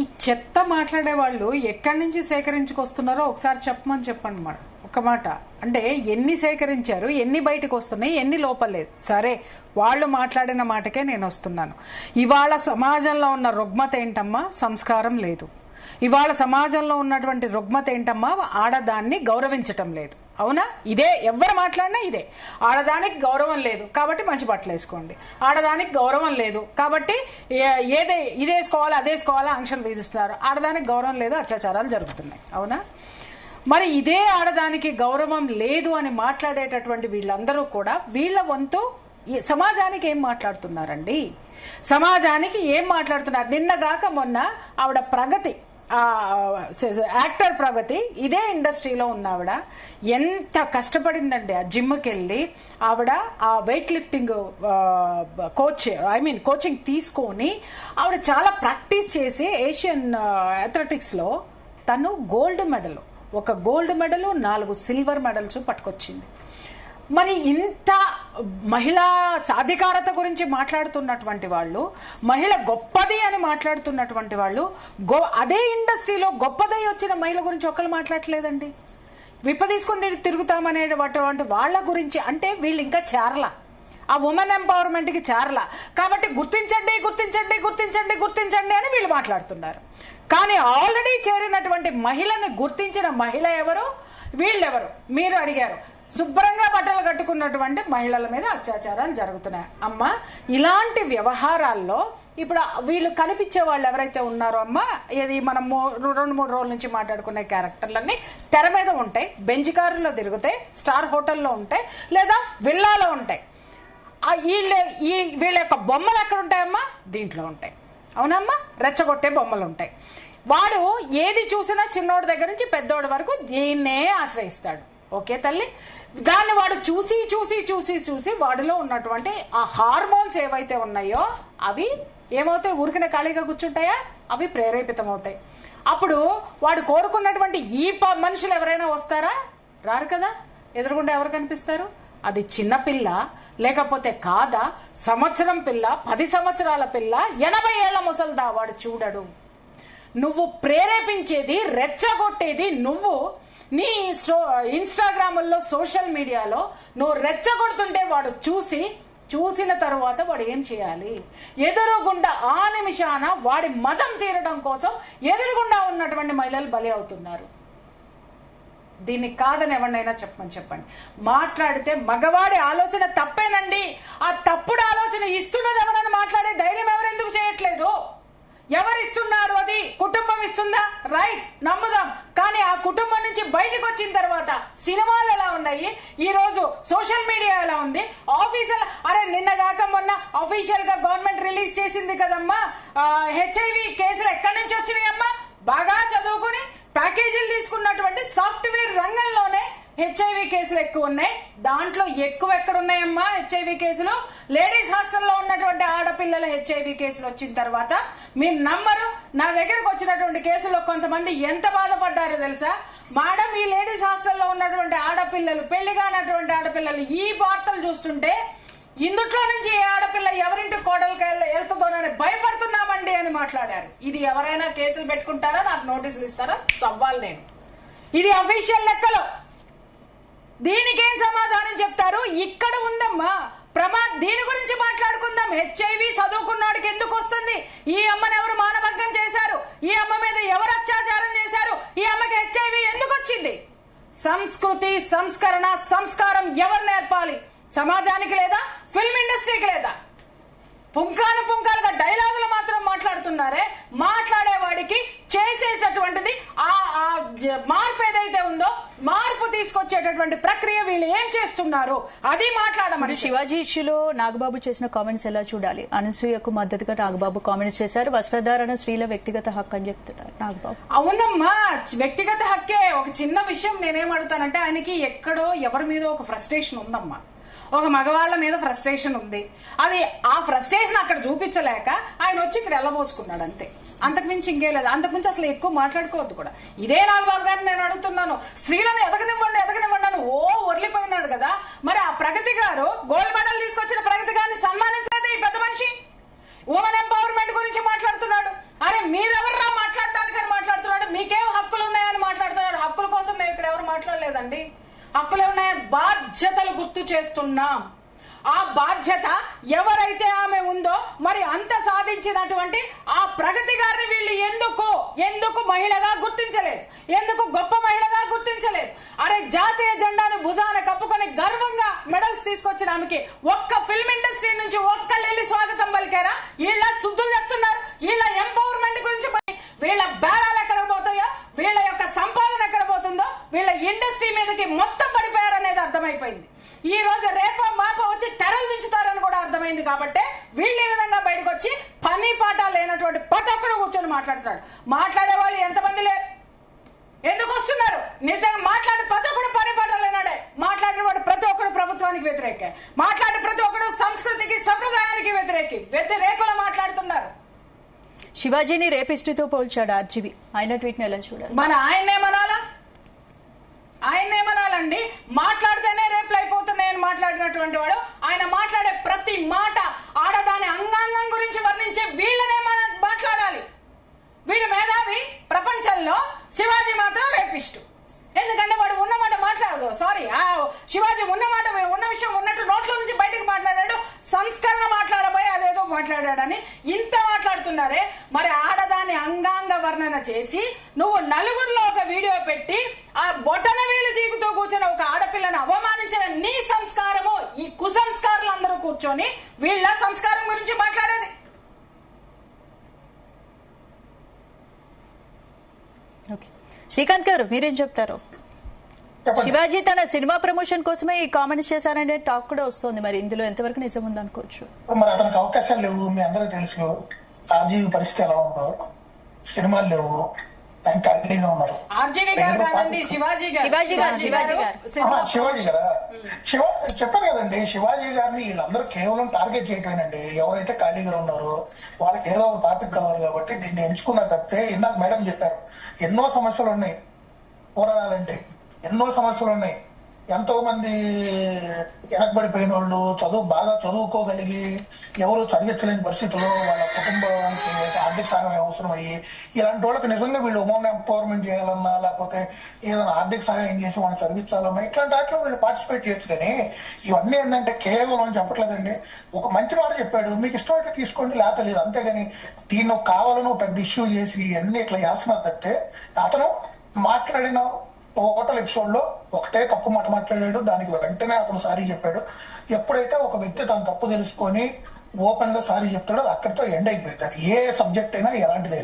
ఈ చెత్త మాట్లాడే వాళ్ళు ఎక్కడి నుంచి సేకరించుకొస్తున్నారో ఒకసారి చెప్పండి మాట, ఒక మాట. అంటే ఎన్ని సేకరించారు, ఎన్ని బయటకు వస్తున్నాయి, ఎన్ని లోపలేదు. సరే, వాళ్ళు మాట్లాడిన మాటకే నేను వస్తున్నాను. ఇవాళ సమాజంలో ఉన్న రుగ్మత ఏంటమ్మా? సంస్కారం లేదు. ఇవాళ సమాజంలో ఉన్నటువంటి రుగ్మత ఏంటమ్మా? ఆడదాన్ని గౌరవించటం లేదు. అవునా? ఇదే ఎవరు మాట్లాడినా ఇదే. ఆడదానికి గౌరవం లేదు కాబట్టి మంచి బట్టలు వేసుకోండి, ఆడదానికి గౌరవం లేదు కాబట్టి ఇదే వేసుకోవాలా అదే వేసుకోవాలా ఆంక్షలు విధిస్తున్నారు. ఆడదానికి గౌరవం లేదు, అత్యాచారాలు జరుగుతున్నాయి. అవునా? మరి ఇదే ఆడదానికి గౌరవం లేదు అని మాట్లాడేటటువంటి వీళ్ళందరూ కూడా వీళ్ళ వంతు సమాజానికి ఏం మాట్లాడుతున్నారండి? సమాజానికి ఏం మాట్లాడుతున్నారు? నిన్నగాక మొన్న ఆవిడ ప్రగతి, యాక్టర్ ప్రగతి, ఇదే ఇండస్ట్రీలో ఉన్న ఆవిడ ఎంత కష్టపడిందండి. ఆ జిమ్కి వెళ్ళి ఆవిడ ఆ వెయిట్ లిఫ్టింగ్ కోచింగ్ తీసుకొని ఆవిడ చాలా ప్రాక్టీస్ చేసి ఏషియన్ అథ్లెటిక్స్ లో తను ఒక గోల్డ్ మెడల్ 4 సిల్వర్ మెడల్స్ పట్టుకొచ్చింది. మరి ఇంత మహిళా సాధికారత గురించి మాట్లాడుతున్నటువంటి వాళ్ళు, మహిళ గొప్పది అని మాట్లాడుతున్నటువంటి వాళ్ళు, అదే ఇండస్ట్రీలో గొప్పదై వచ్చిన మహిళ గురించి ఒకళ్ళు మాట్లాడలేదండి. విప్పదీసుకుని తిరుగుతామనేటువంటి వాళ్ళ గురించి, అంటే వీళ్ళు ఇంకా చేరల, ఆ ఉమెన్ ఎంపవర్మెంట్ కి చేరల. కాబట్టి గుర్తించండి అని వీళ్ళు మాట్లాడుతున్నారు. కానీ ఆల్రెడీ చేరినటువంటి మహిళను గుర్తించిన మహిళ ఎవరు, వీళ్ళెవరు? మీరు అడిగారు. శుభ్రంగా బట్టలు కట్టుకున్నటువంటి మహిళల మీద అత్యాచారాలు జరుగుతున్నాయి. అమ్మ, ఇలాంటి వ్యవహారాల్లో ఇప్పుడు వీళ్ళు కనిపించే వాళ్ళు ఎవరైతే ఉన్నారో అమ్మ, ఇది మనం 2-3 రోజుల నుంచి మాట్లాడుకునే క్యారెక్టర్లన్నీ తెర మీద ఉంటాయి, బెంచ్ కారులో తిరుగుతాయి, స్టార్ హోటల్లో ఉంటాయి, లేదా విల్లాలో ఉంటాయి. వీళ్ళ యొక్క బొమ్మలు ఎక్కడ ఉంటాయమ్మా? దీంట్లో ఉంటాయి. అవునమ్మా, రెచ్చగొట్టే బొమ్మలు ఉంటాయి. వాడు ఏది చూసినా చిన్నోడి దగ్గర నుంచి పెద్దోడి వరకు దీన్నే ఆశ్రయిస్తాడు. ఓకే తల్లి, దాన్ని వాడు చూసి చూసి చూసి చూసి వాడిలో ఉన్నటువంటి ఆ హార్మోన్స్ ఏవైతే ఉన్నాయో అవి ఏమవుతాయి? ఊరికనే ఖాళీగా కూర్చుంటాయా? అవి ప్రేరేపితం అవుతాయి. అప్పుడు వాడు కోరుకున్నటువంటి ఈ మనుషులు ఎవరైనా వస్తారా? రారు కదా. ఎదురుగుండా ఎవరు కనిపిస్తారు? అది చిన్న పిల్ల, లేకపోతే కాదా, సంవత్సరం పిల్ల, 10 సంవత్సరాల పిల్ల, 80 ఏళ్ల ముసల్దా, వాడు చూడడు. నువ్వు ప్రేరేపించేది, రెచ్చగొట్టేది నువ్వు. నీ ఇన్స్టాగ్రాముల్లో, సోషల్ మీడియాలో నువ్వు రెచ్చగొడుతుంటే వాడు చూసిన తరువాత వాడు ఏం చేయాలి? ఎదురుగుండా ఆ నిమిషాన వాడి మదం తీరడం కోసం ఎదురుగుండా ఉన్నటువంటి మహిళలు బలి అవుతున్నారు. దీన్ని కాదని ఎవరినైనా చెప్పండి. మాట్లాడితే మగవాడి ఆలోచన తప్పేనండి. ఆ తప్పుడు ఆలోచన ఇస్తున్నది ఎవరైనా మాట్లాడే ధైర్యం ఎవరెందుకు చేయట్లేదు? ఎవరిస్తున్నారు? అది కుటుంబం ఇస్తుందా? రైట్, నమ్ముదాం. కానీ ఆ కుటుంబం నుంచి బయటకు వచ్చిన తర్వాత సినిమాలు ఎలా ఉన్నాయి, ఈ రోజు సోషల్ మీడియా ఎలా ఉంది, ఆఫీసులు, అరే నిన్నగాక మొన్న అఫీషియల్ గా గవర్నమెంట్ రిలీజ్ చేసింది కదమ్మా, HIV కేసులు ఎక్కడి నుంచి వచ్చినాయమ్మా? బాగా చదువుకుని ప్యాకేజీలు తీసుకున్నటువంటి సాఫ్ట్వేర్ రంగంలోనే HIV కేసులు ఎక్కువ ఉన్నాయి. దాంట్లో ఎక్కువ ఎక్కడ ఉన్నాయమ్మా HIV కేసులు? లేడీస్ హాస్టల్లో ఉన్నటువంటి ఆడపిల్లల HIV కేసులు వచ్చిన తర్వాత మీరు నమ్మరు, నా దగ్గరకు వచ్చినటువంటి కేసులో కొంతమంది ఎంత బాధపడ్డారో తెలుసా? మేడం, ఈ లేడీస్ హాస్టల్లో ఉన్నటువంటి ఆడపిల్లలు, పెళ్లి కానటువంటి ఆడపిల్లలు ఈ వార్తలు చూస్తుంటే ఇందుట్లో నుంచి ఏ ఆడపిల్ల ఎవరింటి కోడలికి వెళ్తుందోనని భయపడుతున్నామండి అని మాట్లాడారు. ఇది ఎవరైనా కేసులు పెట్టుకుంటారా? నాకు నోటీసులు ఇస్తారా? సవాల్ నేను. ఇది అఫీషియల్ లెక్కలో. దీనికేం సమాధానం చెప్తారు? ఇక్కడ ఉందమ్మా దీని గురించి మాట్లాడుకుందాం. HIV చదువుకున్నాడికి ఎందుకు వస్తుంది? ఈ అమ్మని ఎవరు మానభంగం చేశారు? ఈ అమ్మ మీద ఎవరు అత్యాచారం చేశారు? ఈ అమ్మకి HIV ఎందుకు వచ్చింది? సంస్కృతి, సంస్కరణ, సంస్కారం ఎవరు నేర్పాలి? సమాజానికి లేదా? ఫిల్మ్ ఇండస్ట్రీకి లేదా? పుంకాలుగా డైలాగులు మాత్రం మాట్లాడుతున్నారే, మాట్లాడేవాడికి చేసేటటువంటిది ఆ మార్పు ఏదైతే ఉందో, మార్పు తీసుకొచ్చేటటువంటి ప్రక్రియ వీళ్ళు ఏం చేస్తున్నారు అది మాట్లాడమని. శివాజీ ఇష్యూలో నాగబాబు చేసిన కామెంట్స్ ఎలా చూడాలి? అనసూయకు మద్దతుగా నాగబాబు కామెంట్స్ చేశారు. వస్త్రధారణ స్త్రీల వ్యక్తిగత హక్కు అని చెప్తున్నారు నాగబాబు. అవునమ్మా, వ్యక్తిగత హక్కే. ఒక చిన్న విషయం నేనేమడుగుతానంటే, ఆయనకి ఎక్కడో ఎవరి మీద ఒక ఫ్రస్ట్రేషన్ ఉందమ్మా. ఒక మగవాళ్ల మీద ఫ్రస్ట్రేషన్ ఉంది. అది ఆ ఫ్రస్ట్రేషన్ అక్కడ చూపించలేక ఆయన వచ్చి ఇక్కడ ఎల్లబోసుకున్నాడు అంతే. అంతకుమించి ఇంకే లేదు. అంతకుమించి అసలు ఎక్కువ మాట్లాడుకోవద్దు కూడా. ఇదే నాగబాబు గారిని నేను అడుగుతున్నాను, స్త్రీలను ఎదగనివ్వండి అని ఒర్లిపోయినాడు కదా. మరి ఆ ప్రగతి గారు గోల్డ్ మెడల్ తీసుకొచ్చిన ప్రగతి గారిని సన్మానించలేదు ఈ పెద్ద మనిషి. ఉమెన్ ఎంపవర్మెంట్ గురించి మాట్లాడుతున్నాడు. అరే మీరెవర్రా మాట్లాడడానికి అని మాట్లాడుతున్నాడు. మీకేం హక్కులు ఉన్నాయని మాట్లాడుతున్నారు. హక్కుల కోసం మేము ఇక్కడ ఎవరు మాట్లాడలేదండి. హక్కులు ఏమన్నాయి? బాధ్యతలు గుర్తు చేస్తున్నాం. ఆ బాధ్యత ఎవరైతే ఆమె ఉందో, మరి అంత సాధించినటువంటి ఆ ప్రగతి గారిని వీళ్ళు ఎందుకు మహిళగా గుర్తించలేదు? ఎందుకు గొప్ప మహిళగా గుర్తించలేదు? అరే జాతీయ జెండాను భుజాన కప్పుకొని గర్వంగా మెడల్స్ తీసుకొచ్చిన ఆమెకి ఒక్క ఫిల్మ్ ఇండస్ట్రీ నుంచి ఒక్కళ్ళెళ్ళి స్వాగతం పలికారా? వీళ్ళ శుద్ధులు చెప్తున్నారు. వీళ్ళ ఎంపవర్మెంట్ గురించి వీళ్ళ బేరాలు ఎక్కడ పోతాయో, వీళ్ళ యొక్క సంపాదన ఎక్కడ పోతుందో, వీళ్ళ ఇండస్ట్రీ మీదకి మొత్తం పడిపోయారనేది అర్థమైపోయింది. ఈ రోజు రేపో మాపో వచ్చి తెరలు దించుతారని కూడా అర్థమైంది. కాబట్టి వీళ్ళు ఈ విధంగా బయటకు వచ్చి పని పాట లేనటువంటి ప్రతి ఒక్కరు కూర్చొని మాట్లాడుతున్నాడు. మాట్లాడే వాళ్ళు ఎంతమంది లేరు? ఎందుకు వస్తున్నారు? నిజంగా మాట్లాడే ప్రతి ఒక్కరు పని పాట లేనాడే. మాట్లాడిన వాడు ప్రతి ఒక్కరు ప్రభుత్వానికి వ్యతిరేకే. మాట్లాడే ప్రతి ఒక్కరు సంస్కృతికి, సంప్రదాయానికి వ్యతిరేకులు మాట్లాడుతున్నారు. శివాజీని రేపిస్టుతో పోల్చాడు ఆర్జీవి. ఆయన ట్వీట్ ని ఎలా చూడాలి? మన ఆయన్నేమనాలండి? మాట్లాడితేనే రేపులు అయిపోతున్నాయని మాట్లాడినటువంటి వాడు. ఆయన మాట్లాడే ప్రతి మాట ఆడదాని అంగాంగం గురించి వర్ణించే వీళ్ళనే మాట్లాడాలి. వీడు మేధావి ప్రపంచంలో, శివాజీ మాత్రం రేపిస్టు. ఎందుకంటే వాడు ఉన్నమాట మాట్లాడదు. శివాజీ ఉన్న విషయం ఉన్నట్టు నోట్ల నుంచి బయటకు మాట్లాడాడు. సంస్కరణ మాట్లాడబోయి అదేదో మాట్లాడాడని ఇంత మాట్లాడుతున్నారే. మరి ఆడదాన్ని అంగాంగ వర్ణన చేసి నువ్వు నలుగురిలో ఒక వీడియో పెట్టి ఆ బొటన వేలు చీకుతో కూర్చొని ఒక ఆడపిల్లని అవమానించి కూర్చొని వీళ్ళ సంస్కారం గురించి మాట్లాడేది. ఓకే, శ్రీకాంత్ గారు మీరేం చెప్తారు? చెప్పండి. శివాజీ తన సినిమా ప్రమోషన్ కోసమే ఈ కామెంట్స్ చేశారనే టాక్ కూడా వస్తుంది. మరి ఇందులో ఎంతవరకు నిజం ఉందనుకోవచ్చు? మరి అతనికి అవకాశాలు లేవు, మీ అందరికీ తెలుసు. ఆర్జీవి పరిస్థితి ఎలా ఉందో, సినిమాలు లేవు, ఆయన ఖాళీగా ఉన్నారు. ఆర్జీవి గారు కాదండి, శివాజీ గారు. శివాజీ గారు. శివాజీ గారా? చెప్పాను కదండి, శివాజీ గారిని వీళ్ళందరూ కేవలం టార్గెట్ చేయటమేనండి. ఎవరైతే ఖాళీగా ఉన్నారో వాళ్ళకి ఏదో ఒక టాపిక్ కావాలి కాబట్టి దీన్ని ఎంచుకున్నారు తప్పితే, ఇందాక మేడం చెప్పారు ఎన్నో సమస్యలు ఉన్నాయి పోరాడాలంటే, ఎన్నో సమస్యలు ఉన్నాయి. ఎంతో మంది వెనకబడిపోయిన వాళ్ళు బాగా చదువుకోగలిగి ఎవరు చదివించలేని పరిస్థితుల్లో వాళ్ళ కుటుంబానికి ఆర్థిక సహాయం అవసరం అయ్యి, ఇలాంటి వాళ్ళకి నిజంగా వీళ్ళు ఉమెన్ ఎంపవర్మెంట్ చేయాలన్నా లేకపోతే ఏదైనా ఆర్థిక సహాయం చేసి వాళ్ళని చదివించాలన్నా ఇట్లాంటి వాటిలో వీళ్ళు పార్టిసిపేట్ చేయొచ్చు. కానీ ఇవన్నీ ఏంటంటే కేవలం చెప్పట్లేదండి. ఒక మంచి మాట చెప్పాడు, మీకు ఇష్టమైతే తీసుకోండి, లేకపోతే లేదు, అంతేగాని దీన్ని కావాలని పెద్ద ఇష్యూ చేసి అన్ని ఇట్లా చేస్తున్నారు తప్పితే, అతను మాట్లాడిన టోటల్ ఎపిసోడ్ లో ఒకటే తప్పు మాట మాట్లాడాడు. దానికి వెంటనే అతను సారీ చెప్పాడు. ఎప్పుడైతే ఒక వ్యక్తి తన తప్పు తెలుసుకొని ఓపెన్ గా సారీ చెప్తాడో అది అక్కడితో ఎండ్ అయిపోయింది. అది ఏ సబ్జెక్ట్ అయినా ఎలాంటిదే.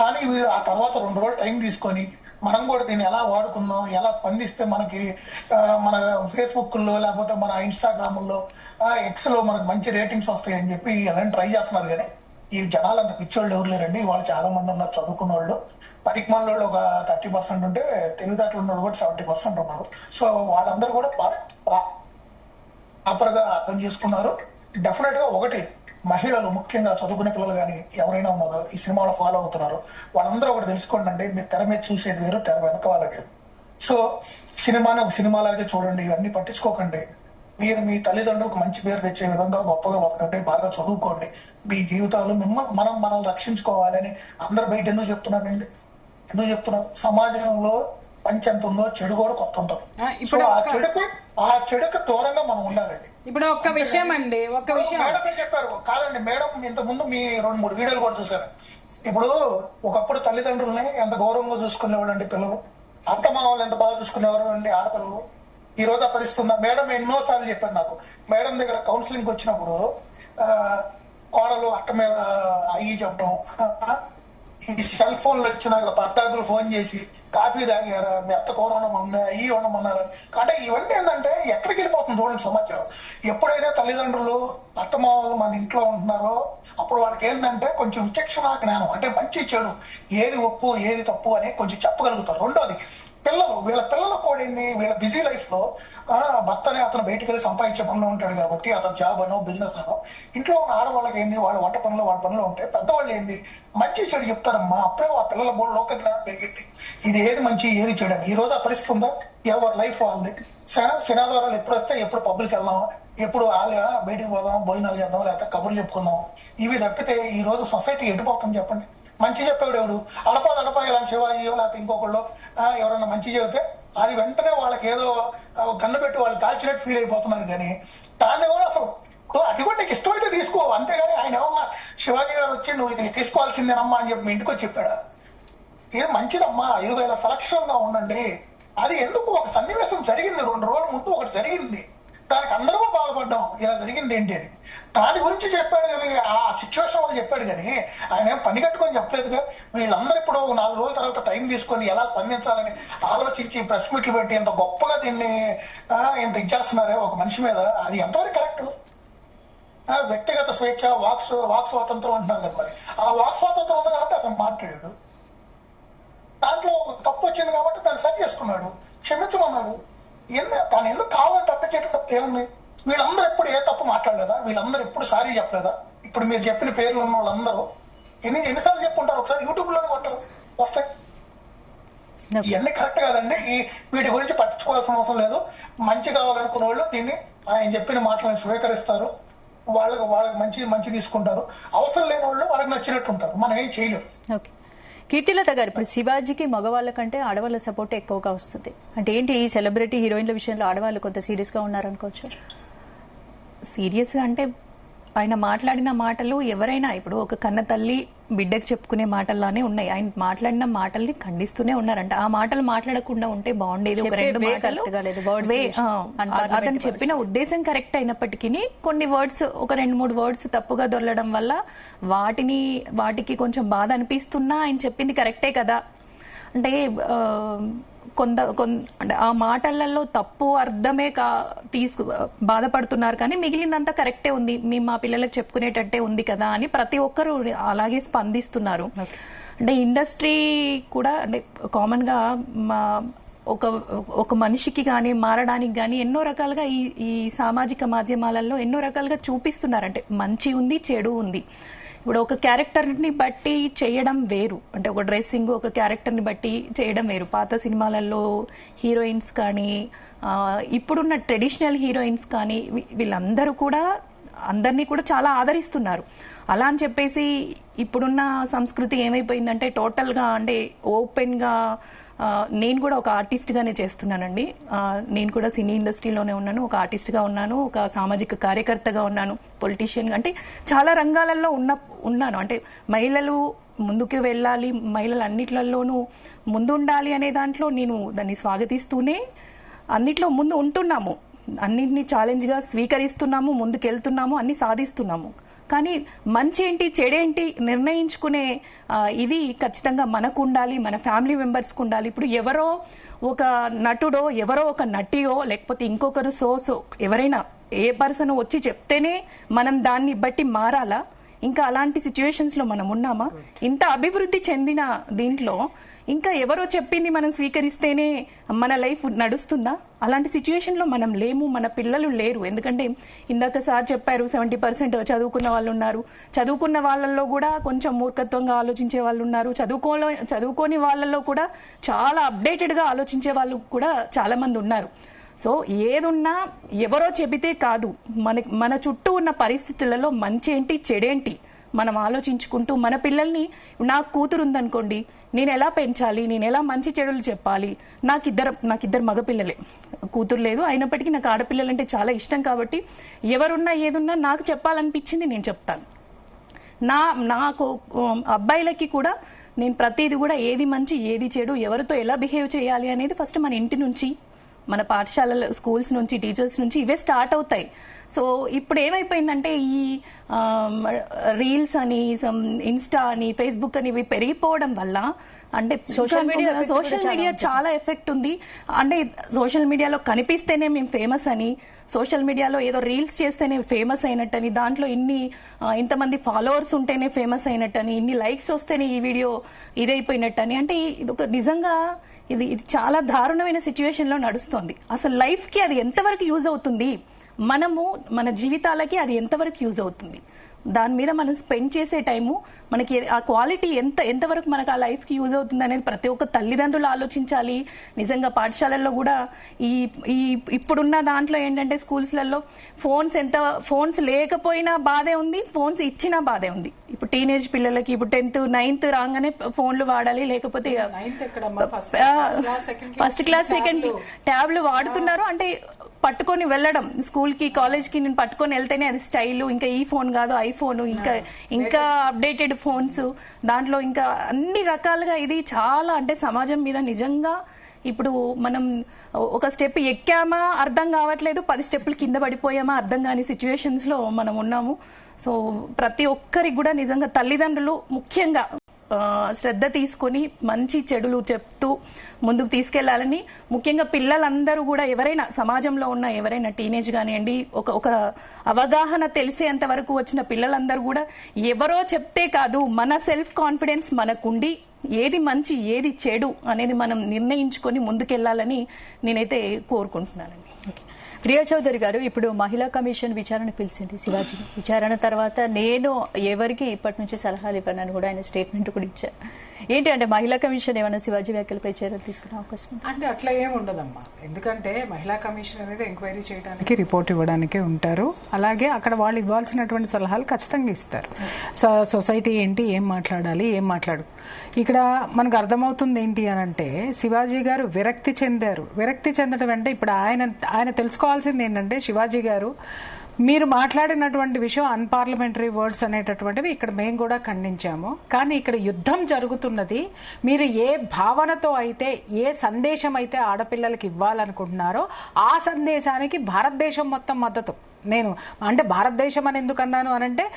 కానీ వీళ్ళు ఆ తర్వాత 2 రోజులు టైం తీసుకొని మనం కూడా దీన్ని ఎలా వాడుకుందాం, ఎలా స్పందిస్తే మనకి మన ఫేస్బుక్ లో లేకపోతే మన ఇన్స్టాగ్రామ్ లో ఎక్స్ లో మనకు మంచి రేటింగ్స్ వస్తాయని చెప్పి అలాంటి ట్రై చేస్తున్నారు. కానీ ఈ జనాలు అంత పిచ్చోళ్ళు ఎవరు లేరండి. వాళ్ళు చాలా మంది ఉన్నారు చదువుకున్న వాళ్ళు. పరిక్మాల వాళ్ళు ఒక 30% ఉంటే తెలివితేటలు ఉన్న వాళ్ళు కూడా 70% ఉన్నారు. సో వాళ్ళందరూ కూడా ప్రాపర్ గా అర్థం చేసుకున్నారు. డెఫినెట్ గా ఒకటి, మహిళలు ముఖ్యంగా చదువుకునే పిల్లలు కానీ ఎవరైనా ఉన్నారో ఈ సినిమాలో ఫాలో అవుతున్నారు, వాళ్ళందరూ ఒకటి తెలుసుకోండి అండి, మీరు తెర మీద చూసేది వేరు, తెర వెనక వాళ్ళకి. సో సినిమాని ఒక సినిమాలాగే చూడండి, ఇవన్నీ పట్టించుకోకండి. మీరు మీ తల్లిదండ్రులకు మంచి పేరు తెచ్చే విధంగా గొప్పగా బతకండి, బాగా చదువుకోండి. మీ జీవితాలు మనల్ని రక్షించుకోవాలని అందరు బయట ఎందుకు చెప్తున్నారండి? ఎందుకు చెప్తున్నారు? సమాజంలో మంచి ఎంత ఉందో చెడు కూడా కొత్త ఉంటుంది. ఇప్పుడు ఆ చెడుకు దూరంగా మనం ఉండాలండి. ఇప్పుడు ఒక్క విషయం అండి, ఒక్క విషయం మేడం చెప్పారు కాదండి. మేడం ఇంతకు ముందు మీ 2-3 వీడియోలు కూడా చూసారు. ఇప్పుడు ఒకప్పుడు తల్లిదండ్రుల్ని ఎంత గౌరవంగా చూసుకునేవాడు అండి పిల్లలు, అత్త మామూలు ఎంత బాగా చూసుకునేవారు అండి ఆడపిల్లలు. ఈ రోజు ఆ పరిస్థితి మేడం ఎన్నోసార్లు చెప్పారు నాకు. మేడం దగ్గర కౌన్సిలింగ్ వచ్చినప్పుడు కోడలు అత్త మీద అయ్యి చెప్పడం, ఈ సెల్ ఫోన్లు వచ్చినాక భర్తకులు ఫోన్ చేసి కాఫీ తాగారా, మీ అత్త కూర ఉండమన్నా, అయ్యి ఉండమన్నారా. అంటే ఇవన్నీ ఏంటంటే ఎక్కడికి వెళ్ళిపోతుంది చూడండి సమాచారం. ఎప్పుడైతే తల్లిదండ్రులు అత్తమామలు మన ఇంట్లో ఉంటున్నారో అప్పుడు వాళ్ళకి ఏంటంటే కొంచెం విచక్షణ జ్ఞానం, అంటే మంచి చెడు, ఏది ఒప్పు ఏది తప్పు అని కొంచెం చెప్పగలుగుతారు. రెండోది, వీళ్ళ పిల్లలు కూడా ఏంది, వీళ్ళ బిజీ లైఫ్ లో భర్తనే అతను బయటికి వెళ్ళి సంపాదించే పనిలో ఉంటాడు కాబట్టి అతను జాబ్ అనో బిజినెస్ అనో, ఇంట్లో ఉన్న ఆడవాళ్ళకి ఏంది వాళ్ళ వంట పనులు వాళ్ళ పనులు ఉంటాయి. పెద్దవాళ్ళు ఏంది మంచి చెడు చెప్తారమ్మా, అప్పుడే ఆ పిల్లల బోర్డు లోక జ్ఞానం పెరిగింది. ఇది ఏది మంచి ఏది చెడు అని. ఈ రోజు ఆ పరిస్థితి ఉందా? ఎవరి లైఫ్ వాళ్ళది. శనివారాలు ఎప్పుడు వస్తే ఎప్పుడు పబ్లిక్ వెళ్దాం, ఎప్పుడు బయటికి పోదాం, భోజనాలు చేద్దాం, లేకపోతే కబుర్లు చెప్పుకుందాం, ఇవి తప్పితే ఈ రోజు సొసైటీ ఎడిపోతుంది చెప్పండి. మంచి చెప్పాడు ఎవడు, అడపా ఇలా శివాజీయో లేకపోతే ఇంకొకళ్ళు ఎవరన్నా మంచి చెబితే అది వెంటనే వాళ్ళకి ఏదో గన్ను పెట్టి వాళ్ళు కాల్చినట్టు ఫీల్ అయిపోతున్నారు. కానీ దాన్ని కూడా అసలు అది కూడా నీకు ఇష్టమైతే తీసుకో, అంతేగాని ఆయన ఏమన్నా శివాజీ గారు వచ్చి నువ్వు ఇది తీసుకోవాల్సిందేనమ్మా అని చెప్పి మీ ఇంటికి వచ్చి చెప్పాడా? ఇది మంచిదమ్మా, ఇదిగో ఇలా సలక్షణంగా ఉండండి. అది ఎందుకు ఒక సన్నివేశం జరిగింది 2 రోజుల ముందు ఒకటి జరిగింది, దానికి అందరూ బాధపడ్డాం, ఇలా జరిగింది ఏంటి అని. దాని గురించి చెప్పాడు కానీ ఆ సిచ్యువేషన్ వాళ్ళు చెప్పాడు కానీ ఆయన ఏం పని కట్టుకొని చెప్పలేదుగా. వీళ్ళందరూ ఇప్పుడు 4 రోజుల తర్వాత టైం తీసుకొని ఎలా స్పందించాలని ఆలోచించి ప్రెస్ మీట్లు పెట్టి ఎంత గొప్పగా దీన్ని ఇంత ఇచ్చేస్తున్నారే ఒక మనిషి మీద, అది ఎంతవరకు కరెక్ట్? వ్యక్తిగత స్వేచ్ఛ, వాక్ స్వాతంత్రం అంటున్నారు కదా, మరి ఆ వాక్ స్వాతంత్రం ఉంది కాబట్టి అతను మాట్లాడాడు. దాంట్లో తప్పు వచ్చింది కాబట్టి దాన్ని సరి చేసుకున్నాడు, క్షమించమన్నాడు. దాన్ని ఎందుకు కావాలంటే అర్థం చేయడం తప్పు ఏముంది? వీళ్ళందరూ ఎప్పుడు ఏ తప్పు మాట్లాడలేదా? వీళ్ళందరూ ఎప్పుడు సారీ చెప్పలేదా? ఇప్పుడు మీరు చెప్పిన పేర్లు ఉన్న వాళ్ళందరూ ఎన్నిసార్లు చెప్పుంటారు? ఒకసారి యూట్యూబ్ లోనే కొట్టాలి, వస్తాయి. ఇవన్నీ కరెక్ట్ కాదండి. వీటి గురించి పట్టించుకోవాల్సిన అవసరం లేదు. మంచి కావాలనుకున్న వాళ్ళు దీన్ని ఆయన చెప్పిన మాటలను స్వీకరిస్తారు, వాళ్ళకి మంచి తీసుకుంటారు. అవసరం లేని వాళ్ళు వాళ్ళకి నచ్చినట్టు ఉంటారు, మనం ఏం చేయలేము. ఓకే, కీర్తిలత గారు, ఇప్పుడు శివాజీకి మగవాళ్ళ కంటే ఆడవాళ్ళ సపోర్ట్ ఎక్కువగా వస్తుంది అంటే ఏంటి? ఈ సెలబ్రిటీ హీరోయిన్ల విషయంలో ఆడవాళ్ళు కొంత సీరియస్ గా ఉన్నారనుకోవచ్చు. సీరియస్ గా అంటే ఆయన మాట్లాడిన మాటలు ఎవరైనా ఇప్పుడు ఒక కన్న తల్లి బిడ్డకు చెప్పుకునే మాటల్లానే ఉన్నాయి. ఆయన మాట్లాడిన మాటల్ని ఖండిస్తూనే ఉన్నారంట. ఆ మాటలు మాట్లాడకుండా ఉంటే బాగుండేది. ఒక రెండు మాటలు అతను చెప్పిన ఉద్దేశం కరెక్ట్ అయినప్పటికీ కొన్ని వర్డ్స్, ఒక 2-3 వర్డ్స్ తప్పుగా దొరలడం వల్ల వాటికి కొంచెం బాధ అనిపిస్తున్నా ఆయన చెప్పింది కరెక్టే కదా అంటే అంటే ఆ మాటలలో తప్పు అర్థమే బాధపడుతున్నారు కానీ మిగిలిందంతా కరెక్టే ఉంది, మేము మా పిల్లలకు చెప్పుకునేటట్టే ఉంది కదా అని ప్రతి ఒక్కరు అలాగే స్పందిస్తున్నారు. అంటే ఇండస్ట్రీ కూడా అంటే కామన్ గా ఒక మనిషికి కానీ మారడానికి కానీ ఎన్నో రకాలుగా ఈ సామాజిక మాధ్యమాలలో ఎన్నో రకాలుగా చూపిస్తున్నారు. అంటే మంచి ఉంది, చెడు ఉంది. ఇప్పుడు ఒక క్యారెక్టర్ని బట్టి చేయడం వేరు, అంటే ఒక డ్రెస్సింగ్ ఒక క్యారెక్టర్ని బట్టి చేయడం వేరు. పాత సినిమాలలో హీరోయిన్స్ కానీ ఇప్పుడున్న ట్రెడిషనల్ హీరోయిన్స్ కానీ వీళ్ళందరూ కూడా అందరినీ కూడా చాలా ఆదరిస్తున్నారు. అలా అని చెప్పేసి ఇప్పుడున్న సంస్కృతి ఏమైపోయిందంటే టోటల్గా అంటే ఓపెన్గా నేను కూడా ఒక ఆర్టిస్ట్గానే చేస్తున్నానండి. నేను కూడా సినీ ఇండస్ట్రీలోనే ఉన్నాను, ఒక ఆర్టిస్ట్గా ఉన్నాను, ఒక సామాజిక కార్యకర్తగా ఉన్నాను, పొలిటీషియన్గా, అంటే చాలా రంగాలలో ఉన్నాను. అంటే మహిళలు ముందుకు వెళ్ళాలి, మహిళలు అన్నిట్లలోనూ ముందుండాలి అనే దాంట్లో నేను దాన్ని స్వాగతిస్తూనే అన్నిట్లో ముందు ఉంటున్నాము, అన్నింటినీ ఛాలెంజ్గా స్వీకరిస్తున్నాము, ముందుకెళ్తున్నాము, అన్ని సాధిస్తున్నాము. కానీ మంచి ఏంటి చెడేంటి నిర్ణయించుకునే ఇది ఖచ్చితంగా మనకు ఉండాలి, మన ఫ్యామిలీ మెంబర్స్కి ఉండాలి. ఇప్పుడు ఎవరో ఒక నటుడో ఎవరో ఒక నటియో లేకపోతే ఇంకొకరు సోసో ఎవరైనా ఏ పర్సన్ వచ్చి చెప్తేనే మనం దాన్ని బట్టి మారాలా? ఇంకా అలాంటి సిచ్యువేషన్స్ లో మనం ఉన్నామా? ఇంత అభివృద్ధి చెందిన దీంట్లో ఇంకా ఎవరో చెప్పింది మనం స్వీకరిస్తేనే మన లైఫ్ నడుస్తుందా? అలాంటి సిచ్యువేషన్ లో మనం లేము, మన పిల్లలు లేరు. ఎందుకంటే ఇందాక సార్ చెప్పారు 70% చదువుకున్న వాళ్ళు ఉన్నారు. చదువుకున్న వాళ్ళల్లో కూడా కొంచెం మూర్ఖత్వంగా ఆలోచించే వాళ్ళు ఉన్నారు. చదువుకోని వాళ్ళల్లో కూడా చాలా అప్డేటెడ్ గా ఆలోచించే వాళ్ళు కూడా చాలా మంది ఉన్నారు. సో ఏదున్నా ఎవరో చెబితే కాదు, మన చుట్టూ ఉన్న పరిస్థితులలో మంచేంటి చెడేంటి మనం ఆలోచించుకుంటూ మన పిల్లల్ని, నాకు కూతురు ఉందనుకోండి, నేను ఎలా పెంచాలి, నేను ఎలా మంచి చెడులు చెప్పాలి. నాకిద్దరు మగపిల్లలే, కూతురు లేదు, అయినప్పటికీ నాకు ఆడపిల్లలంటే చాలా ఇష్టం. కాబట్టి ఎవరున్నా ఏదున్నా నాకు చెప్పాలనిపించింది నేను చెప్తాను. నాకు అబ్బాయిలకి కూడా నేను ప్రతిదీ కూడా ఏది మంచి ఏది చెడు, ఎవరితో ఎలా బిహేవ్ చేయాలి అనేది ఫస్ట్ మన ఇంటి నుంచి, మన పాఠశాలల స్కూల్స్ నుంచి, టీచర్స్ నుంచి ఇవే స్టార్ట్ అవుతాయి. సో ఇప్పుడు ఏమైపోయిందంటే ఈ రీల్స్ అని, ఇన్స్టా అని, ఫేస్బుక్ అని ఇవి పెరిగిపోవడం వల్ల అంటే సోషల్ మీడియా చాలా ఎఫెక్ట్ ఉంది. అంటే సోషల్ మీడియాలో కనిపిస్తేనే మేము ఫేమస్ అని, సోషల్ మీడియాలో ఏదో రీల్స్ చేస్తేనే ఫేమస్ అయినట్టని, దాంట్లో ఇంతమంది ఫాలోవర్స్ ఉంటేనే ఫేమస్ అయినట్టని, ఇన్ని లైక్స్ వస్తేనే ఈ వీడియో ఇదైపోయినట్టని. అంటే ఇది ఒక నిజంగా ఇది చాలా దారుణమైన సిచ్యువేషన్ లో నడుస్తోంది. అసలు లైఫ్ కి అది ఎంతవరకు యూజ్ అవుతుంది, మనము మన జీవితాలకి అది ఎంతవరకు యూజ్ అవుతుంది, దాని మీద మనం స్పెండ్ చేసే టైము మనకి ఆ క్వాలిటీ ఎంతవరకు మనకు ఆ లైఫ్ కి యూజ్ అవుతుంది అనేది ప్రతి ఒక్క తల్లిదండ్రులు ఆలోచించాలి. నిజంగా పాఠశాలల్లో కూడా ఇప్పుడున్న దాంట్లో ఏంటంటే స్కూల్స్లలో ఫోన్స్ లేకపోయినా బాధే ఉంది, ఫోన్స్ ఇచ్చినా బాధే ఉంది. ఇప్పుడు టీనేజ్ పిల్లలకి ఇప్పుడు 10th 9th రాగానే ఫోన్లు వాడాలి, లేకపోతే ఫస్ట్ క్లాస్ సెకండ్ ట్యాబ్లు వాడుతున్నారు. అంటే పట్టుకొని వెళ్ళడం స్కూల్ కి, కాలేజ్ కి నేను పట్టుకొని వెళ్తేనే అది స్టైల్. ఇంకా ఈ ఫోన్ కాదు ఐఫోన్, ఇంకా అప్డేటెడ్ ఫోన్స్, దాంట్లో ఇంకా అన్ని రకాలుగా ఇది చాలా అంటే సమాజం మీద నిజంగా ఇప్పుడు మనం ఒక స్టెప్ ఎక్కామా అర్థం కావట్లేదు, 10 స్టెప్పులు కింద పడిపోయామా అర్థం కాని సిచ్యువేషన్స్ లో మనం ఉన్నాము. సో ప్రతి ఒక్కరికి కూడా నిజంగా తల్లిదండ్రులు ముఖ్యంగా శ్రద్ధ తీసుకొని మంచి చెడులు చెప్తూ ముందుకు తీసుకెళ్లాలని, ముఖ్యంగా పిల్లలందరూ కూడా ఎవరైనా సమాజంలో ఉన్న ఎవరైనా టీనేజ్ కానివ్వండి, ఒక అవగాహన తెలిసేంత వరకు వచ్చిన పిల్లలందరూ కూడా ఎవరో చెప్తే కాదు, మన సెల్ఫ్ కాన్ఫిడెన్స్ మనకుండి ఏది మంచి ఏది చెడు అనేది మనం నిర్ణయించుకొని ముందుకెళ్లాలని నేనైతే కోరుకుంటున్నానండి. ప్రియా చౌదరి గారు, ఇప్పుడు మహిళా కమిషన్ విచారణ పిలిచింది శివాజీ. విచారణ తర్వాత నేను ఎవరికి ఇప్పటి నుంచి సలహాలు ఇవ్వనని కూడా ఆయన స్టేట్మెంట్ కూడా ఇచ్చారు. ఏంటి అంటే మహిళా కమిషన్ ఏమైనా శివాజీ వ్యాఖ్యలపై చర్యలు తీసుకునే అవకాశం అంటే అట్లా ఏమి ఉండదమ్మా. ఎందుకంటే మహిళా కమిషన్ అనేది ఎంక్వైరీ చేయడానికి, రిపోర్ట్ ఇవ్వడానికే ఉంటారు. అలాగే అక్కడ వాళ్ళు ఇవ్వాల్సినటువంటి సలహాలు ఖచ్చితంగా ఇస్తారు. సొసైటీ ఏంటి, ఏం మాట్లాడాలి, ఏం మాట్లాడు. ఇక్కడ మనకు అర్థమవుతుంది ఏంటి అని అంటే శివాజీ గారు విరక్తి చెందారు. విరక్తి చెందడం అంటే ఇప్పుడు ఆయన తెలుసుకోవాల్సింది ఏంటంటే శివాజీ గారు మీరు మాట్లాడినటువంటి విషయం అన్పార్లమెంటరీ వర్డ్స్ అనేటటువంటివి ఇక్కడ మేము కూడా ఖండించాము. కానీ ఇక్కడ యుద్ధం జరుగుతున్నది మీరు ఏ భావనతో అయితే ఏ సందేశం అయితే ఆడపిల్లలకి ఇవ్వాలనుకుంటున్నారో ఆ సందేశానికి భారతదేశం మొత్తం మద్దతు. నేను అంటే భారతదేశం అని ఎందుకు అన్నాను అనంటే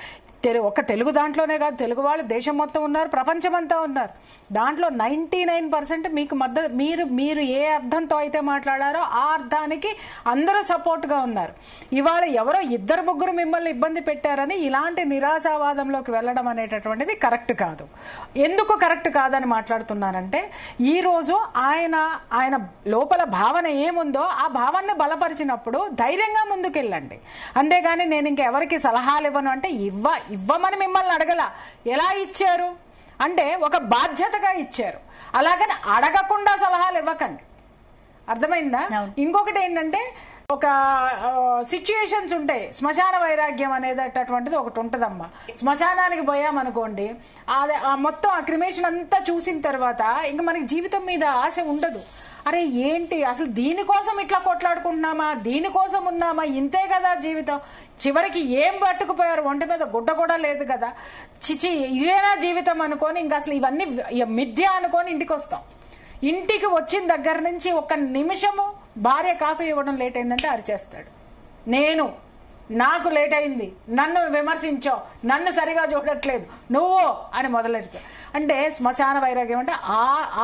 ఒక తెలుగు దాంట్లోనే కాదు, తెలుగు వాళ్ళు దేశం మొత్తం ఉన్నారు, ప్రపంచమంతా ఉన్నారు. దాంట్లో 99% మీకు మద్దతు. మీరు ఏ అర్థంతో అయితే మాట్లాడారో ఆ అర్థానికి అందరూ సపోర్ట్గా ఉన్నారు. ఇవాళ ఎవరో 2-3 మిమ్మల్ని ఇబ్బంది పెట్టారని ఇలాంటి నిరాశావాదంలోకి వెళ్ళడం అనేటటువంటిది కరెక్ట్ కాదు. ఎందుకు కరెక్ట్ కాదని మాట్లాడుతున్నానంటే ఈరోజు ఆయన లోపల భావన ఏముందో ఆ భావనని బలపరిచినప్పుడు ధైర్యంగా ముందుకెళ్ళండి. అంతేగాని నేను ఇంకెవరికి సలహాలు ఇవ్వను అంటే ఇవ్వమని మిమ్మల్ని అడగల. ఎలా ఇచ్చారు అంటే ఒక బాధ్యతగా ఇచ్చారు. అలాగని అడగకుండా సలహాలు ఇవ్వకండి. అర్థమైందా? ఇంకొకటి ఏంటంటే ఒక సిచ్యుయేషన్స్ ఉంటాయి. శ్మశాన వైరాగ్యం అనేటటువంటిది ఒకటి ఉంటదమ్మా. శ్మశానానికి పోయామనుకోండి, మొత్తం ఆ క్రిమేషన్ అంతా చూసిన తర్వాత ఇంకా మనకి జీవితం మీద ఆశ ఉండదు. అరే ఏంటి అసలు దీనికోసం ఇట్లా కొట్లాడుకుంటున్నామా, దీనికోసం ఉన్నామా, ఇంతే కదా జీవితం, చివరికి ఏం పట్టుకుపోయారు, ఒంటి మీద గుడ్డ కూడా లేదు కదా, చిచి ఇదేనా జీవితం అనుకొని ఇంకా అసలు ఇవన్నీ మిథ్య అనుకొని ఇంటికి వస్తాం. ఇంటికి వచ్చిన దగ్గర నుంచి 1 నిమిషము భార్య కాఫీ ఇవ్వడం లేట్ అయిందంటే అరిచేస్తాడు. నాకు లేట్ అయింది, నన్ను విమర్శించావు, నన్ను సరిగా చూడట్లేదు నువ్వు అని మొదలెడతాడు. అంటే శ్మశాన వైరాగ్యం అంటే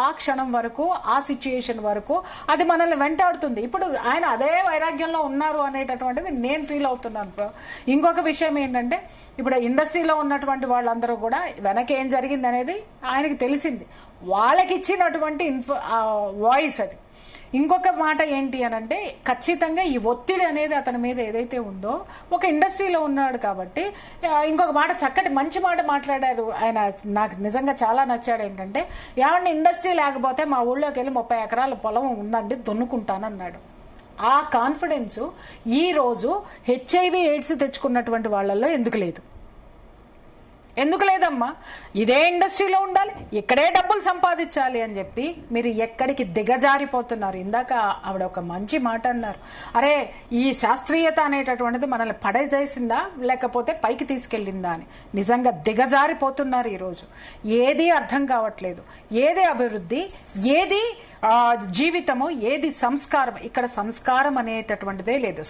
ఆ క్షణం వరకు, ఆ సిచ్యుయేషన్ వరకు అది మనల్ని వెంటాడుతుంది. ఇప్పుడు ఆయన అదే వైరాగ్యంలో ఉన్నారు అనేటటువంటిది నేను ఫీల్ అవుతున్నాను. ఇంకొక విషయం ఏంటంటే ఇప్పుడు ఇండస్ట్రీలో ఉన్నటువంటి వాళ్ళందరూ కూడా వెనక ఏం జరిగింది అనేది ఆయనకి తెలిసింది. వాళ్ళకి ఇచ్చినటువంటి వాయిస్ అది. ఇంకొక మాట ఏంటి అనంటే ఖచ్చితంగా ఈ ఒత్తిడి అనేది అతని మీద ఏదైతే ఉందో, ఒక ఇండస్ట్రీలో ఉన్నాడు కాబట్టి ఇంకొక మాట మంచి మాట మాట్లాడారు ఆయన. నాకు నిజంగా చాలా నచ్చాడు. ఏంటంటే ఏమన్నా ఇండస్ట్రీ లేకపోతే మా ఊళ్ళోకి వెళ్ళి 30 ఎకరాల పొలం ఉందండి దున్నుకుంటానన్నాడు. ఆ కాన్ఫిడెన్స్ ఈ రోజు HIV AIDS తెచ్చుకున్నటువంటి వాళ్ళల్లో ఎందుకు లేదు? ఎందుకు లేదమ్మా? ఇదే ఇండస్ట్రీలో ఉండాలి, ఇక్కడే డబ్బులు సంపాదించాలి అని చెప్పి మీరు ఎక్కడికి దిగజారిపోతున్నారు. ఇందాక ఆవిడ ఒక మంచి మాట అన్నారు, అరే ఈ శాస్త్రీయత అనేటటువంటిది మనల్ని పడేసిందా లేకపోతే పైకి తీసుకెళ్ళిందా అని. నిజంగా దిగజారిపోతున్నారు ఈరోజు. ఏది అర్థం కావట్లేదు, ఏది అభివృద్ధి, ఏది జీవితము, ఏది సంస్కారం. ఇక్కడ సంస్కారం అనేటటువంటిదే లేదు.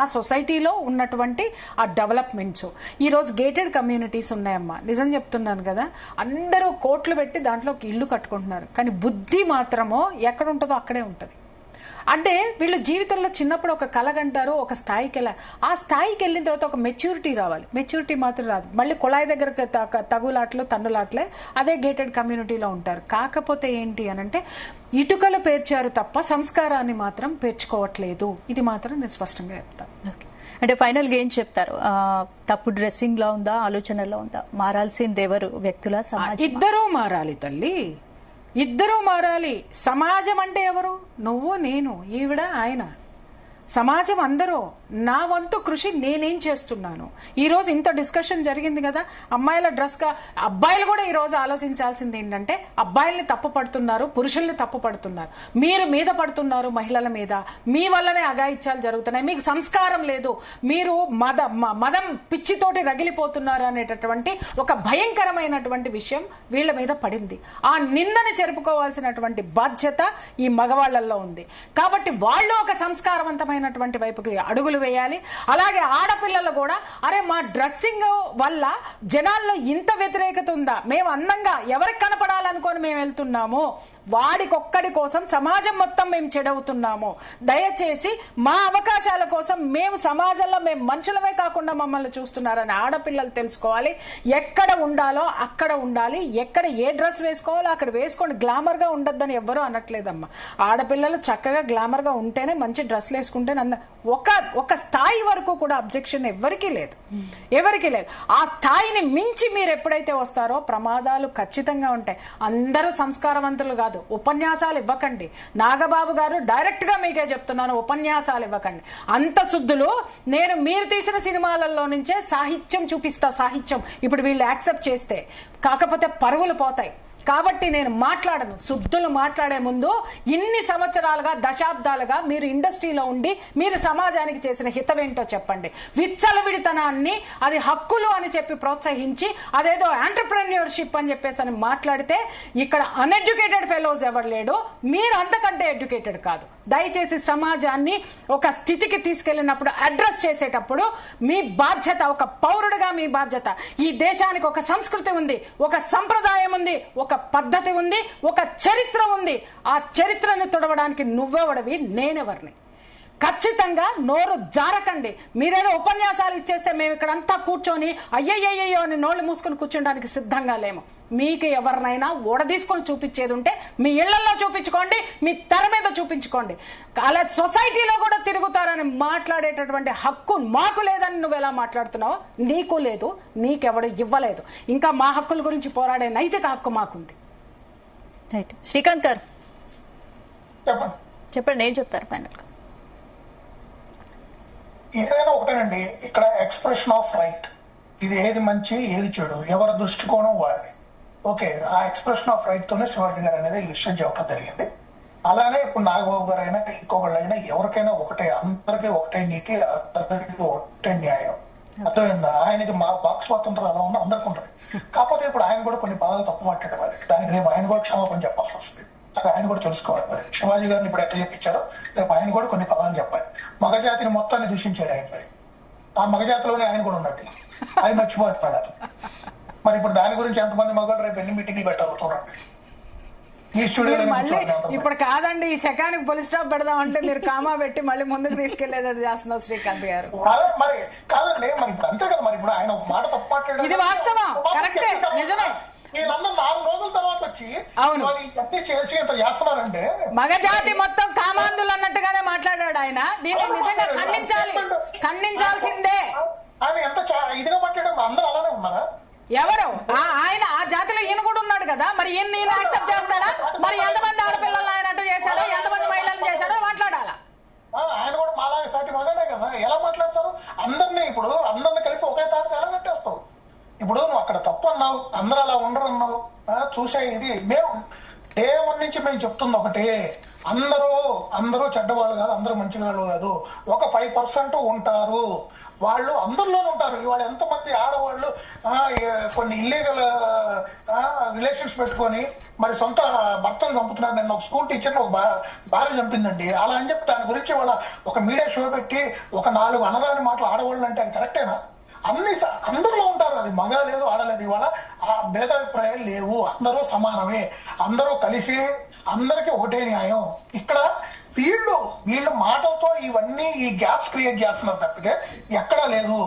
ఆ సొసైటీలో ఉన్నటువంటి ఆ డెవలప్మెంట్స్. ఈరోజు గేటెడ్ కమ్యూనిటీస్ ఉన్నాయమ్మా, నిజం చెప్తున్నాను కదా, అందరూ కోట్లు పెట్టి దాంట్లో ఇల్లు కట్టుకుంటున్నారు. కానీ బుద్ధి మాత్రమో ఎక్కడ ఉంటుందో అక్కడే ఉంటుంది. అంటే వీళ్ళు జీవితంలో చిన్నప్పుడు ఒక కలగంటారు, ఒక స్థాయికి వెళ్ళారు. ఆ స్థాయికి వెళ్ళిన తర్వాత ఒక మెచ్యూరిటీ రావాలి. మెచ్యూరిటీ మాత్రం రాదు. మళ్ళీ కుళాయి దగ్గర తగులాట్లు తన్నులాట్లే అదే గేటెడ్ కమ్యూనిటీలో ఉంటారు. కాకపోతే ఏంటి అనంటే ఇటుకలు పేర్చారు తప్ప సంస్కారాన్ని మాత్రం పేర్చుకోవట్లేదు. ఇది మాత్రం నేను స్పష్టంగా చెప్తాను. అంటే ఫైనల్ గా ఏం చెప్తారు? తప్పు డ్రెస్సింగ్ లో ఉందా, ఆలోచనలో ఉందా? మారాల్సింది ఎవరు? వ్యక్తుల, సమాజం? ఇద్దరూ మారాలి తల్లి, ఇద్దరూ మారాలి. సమాజం అంటే ఎవరు? నువ్వు, నేను, ఈవిడ, ఆయన. సమాజం అందరూ. నా వంతు కృషి నేనేం చేస్తున్నాను. ఈ రోజు ఇంత డిస్కషన్ జరిగింది కదా, అమ్మాయిల డ్రెస్ గా. అబ్బాయిలు కూడా ఈ రోజు ఆలోచించాల్సింది ఏంటంటే అబ్బాయిల్ని తప్పు పడుతున్నారు, పురుషుల్ని తప్పు పడుతున్నారు, మీరు మీద పడుతున్నారు మహిళల మీద. మీ వల్లనే అఘాయిత్యాలు జరుగుతున్నాయి. మీకు సంస్కారం లేదు, మీరు మదం పిచ్చితోటి రగిలిపోతున్నారు అనేటటువంటి ఒక భయంకరమైనటువంటి విషయం వీళ్ళ మీద పడింది. ఆ నిందని చెరుపుకోవాల్సినటువంటి బాధ్యత ఈ మగవాళ్లలో ఉంది. కాబట్టి వాళ్ళు ఒక సంస్కారవంతమైనటువంటి వైపుకి అడుగులు వేయాలి. అలాగే ఆడపిల్లలు కూడా, అరే మా డ్రెస్సింగ్ వల్ల జనాల్లో ఇంత వ్యతిరేకత ఉందా, మేము అందంగా ఎవరికి కనపడాలనుకొని మేము వెళ్తున్నాము, వాడికొక్కడి కోసం సమాజం మొత్తం మేము చెడవుతున్నాము. దయచేసి మా అవకాశాల కోసం మేము సమాజంలో మేము మనుషులమే కాకుండా మమ్మల్ని చూస్తున్నారని ఆడపిల్లలు తెలుసుకోవాలి. ఎక్కడ ఉండాలో అక్కడ ఉండాలి, ఎక్కడ ఏ డ్రెస్ వేసుకోవాలో అక్కడ వేసుకోండి. గ్లామర్ గా ఉండద్దని ఎవ్వరూ అనట్లేదమ్మా. ఆడపిల్లలు చక్కగా గ్లామర్ గా ఉంటేనే, మంచి డ్రెస్లు వేసుకుంటేనే ఒక స్థాయి వరకు కూడా అబ్జెక్షన్ ఎవరికీ లేదు. ఆ స్థాయిని మించి మీరు ఎప్పుడైతే వస్తారో ప్రమాదాలు ఖచ్చితంగా ఉంటాయి. అందరూ సంస్కారవంతులు కాదు. ఉపన్యాసాలు ఇవ్వకండి. నాగబాబు గారు డైరెక్ట్ గా మీకే చెప్తున్నాను, ఉపన్యాసాలు ఇవ్వకండి. అంత శుద్ధులు నేను మీరు తీసిన సినిమాలలో నుంచే సాహిత్యం చూపిస్తా. సాహిత్యం ఇప్పుడు వీళ్ళు యాక్సెప్ట్ చేస్తే, కాకపోతే పరువులు పోతాయి. కాబట్టి నేను మాట్లాడను. శుద్ధులు మాట్లాడే ముందు ఇన్ని సంవత్సరాలుగా దశాబ్దాలుగా మీరు ఇండస్ట్రీలో ఉండి మీరు సమాజానికి చేసిన హితమేంటో చెప్పండి. విచ్చలవిడితనాన్ని అది హక్కులు అని చెప్పి ప్రోత్సహించి అదేదో ఎంటర్‌ప్రెన్యూర్‌షిప్ అని చెప్పేసి అని మాట్లాడితే ఇక్కడ అన్ఎడ్యుకేటెడ్ ఫెలోస్ ఎవరు లేడు, మీరు అంతకంటే ఎడ్యుకేటెడ్ కాదు. దయచేసి సమాజాన్ని ఒక స్థితికి తీసుకెళ్లినప్పుడు అడ్రస్ చేసేటప్పుడు మీ బాధ్యత, ఒక పౌరుడిగా మీ బాధ్యత. ఈ దేశానికి ఒక సంస్కృతి ఉంది, ఒక సంప్రదాయం ఉంది, ఒక పద్ధతి ఉంది, ఒక చరిత్ర ఉంది. ఆ చరిత్రను తుడవడానికి నువ్వెవడివి, నేనెవరిని? ఖచ్చితంగా నోరు జారకండి. మీరేదో ఉపన్యాసాలు ఇచ్చేస్తే మేము ఇక్కడంతా కూర్చొని అయ్యయ్యో అని నోళ్లు మూసుకొని కూర్చోడానికి సిద్ధంగా లేము. మీకు ఎవరినైనా ఓడదీసుకొని చూపించేది ఉంటే మీ ఇళ్లలో చూపించుకోండి, మీ తెర మీద చూపించుకోండి. అలా సొసైటీలో కూడా తిరుగుతారని మాట్లాడేటటువంటి హక్కు మాకు లేదని నువ్వు ఎలా మాట్లాడుతున్నావు? నీకు లేదు, నీకెవడు ఇవ్వలేదు. ఇంకా మా హక్కుల గురించి పోరాడే నైతిక హక్కు మాకుంది. శ్రీకాంత్ గారు చెప్పండి. చెప్పండి, ఏం చెప్తారు ఫైనల్ గా? ఏదైనా ఒకటేనండి, ఇక్కడ ఎక్స్ప్రెషన్ ఆఫ్ రైట్. ఇది ఏది మంచి ఏది చెడు ఎవరి దృష్టికోణం వాడిది. ఓకే, ఆ ఎక్స్ప్రెషన్ ఆఫ్ రైట్ తోనే శివాజీ గారు అనేది ఈ విషయం చెప్పడం జరిగింది. అలానే ఇప్పుడు నాగబాబు గారు అయినా ఇంకొకళ్ళైనా ఎవరికైనా ఒకటే, అందరికీ ఒకటే నీతి, అందరికీ ఒకటే న్యాయం. అర్థమైందా? ఆయనకి మా వాక్ స్వాతంత్రం ఎలా ఉందో అందరికీ ఉంటుంది. కాకపోతే ఇప్పుడు ఆయన కూడా కొన్ని పదాలు తప్పు మాట్లాడేవారు, దానికి రేపు ఆయన కూడా క్షమాపణ చెప్పాల్సి వస్తుంది. అది ఆయన కూడా తెలుసుకోవాలి. మరి శివాజీ గారిని ఇప్పుడు ఎట్లా చెప్పించారో రేపు ఆయన కూడా కొన్ని పదాలు చెప్పాలి. మగజాతిని మొత్తాన్ని దూషించాడు ఆయన. మరి ఆ మగజాతిలోనే ఆయన కూడా ఉన్నట్టు అది మర్చిపోతాడు. మరి ఇప్పుడు దాని గురించి ఎంతమంది మగవాళ్ళు రేపు ఎన్ని మీటింగ్లు పెట్టాలో చూడండి. ఈ స్టూడియోలో ఇప్పుడు కాదండి, ఈ శకానికి పులి స్టాప్ పెడదామంటే మీరు కామా పెట్టి మళ్ళీ ముందుకు తీసుకెళ్లేటట్టు చేస్తున్నారు శ్రీకాంత్ గారు. మరి కాదండి, మరి ఇప్పుడు అంతే కదా. మరి ఇప్పుడు ఆయన ఒక మాట తప్పు మాట్లాడారు, ఇది వాస్తవం, కరెక్టే, నిజమే. వీళ్ళందరూ 4 రోజుల తర్వాత వచ్చి ఈ చట్నీ చేసి ఇంత చేస్తున్నారంటే మగజాతి మొత్తం కామాంధులు అన్నట్టుగానే మాట్లాడాడు ఆయన. దీన్ని నిజంగా ఖండించాల్సిందే. ఆయన ఎంత ఇదిగా మాట్లాడారు, అందరూ అలానే ఉన్నారా? ఎవరు ఆయన? ఆ జాతిలో ఈయన కూడా ఉన్నాడు కదా. మరి ఈయన యాక్సెప్ట్ చేస్తాడా? మరి ఎంతమంది ఆడపిల్లలు ఆయన అట్టు చేశాడో, ఎంతమంది మహిళలు చేశాడో మాట్లాడాలా? ఆయన కూడా మాలాగే సాటి మగాడే కదా. ఎలా మాట్లాడతారు? అందరినీ ఇప్పుడు అందరిని కలిపి ఒకే తాటితో ఎలా కట్టేస్తావు? ఇప్పుడు నువ్వు అక్కడ తప్పు అన్నావు, అందరూ అలా ఉండరు అన్నావు. చూసే ఇది మేము డే 1 నుంచి మేము చెప్తుంది ఒకటే, అందరూ చెడ్డవాళ్ళు కాదు, అందరూ మంచివాళ్ళు కాదు. ఒక 5% ఉంటారు, వాళ్ళు అందరిలోనూ ఉంటారు. ఇవాళ ఎంతమంది ఆడవాళ్ళు కొన్ని ఇల్లీగల్ రిలేషన్స్ పెట్టుకొని మరి సొంత భర్తను చంపుతున్నారు. నేను ఒక స్కూల్ టీచర్ని ఒక భార్య చంపిందండి. అలా అని చెప్పి దాని గురించి వాళ్ళ ఒక మీడియా షో పెట్టి ఒక 4 అనరాని మాటలు ఆడవాళ్ళు అంటే అది కరెక్టేనా? అందరిలో ఉంటారు, అది మగ లేదు ఆడలేదు. ఇవాళ ఆ భేదాభిప్రాయాలు లేవు, అందరూ సమానమే, అందరూ కలిసి అందరికీ ఒకటే న్యాయం. ఇక్కడ వీళ్ళు మాటలతో ఇవన్నీ ఈ గ్యాప్స్ క్రియేట్ చేస్తున్నారు తప్పితే ఎక్కడా లేదు.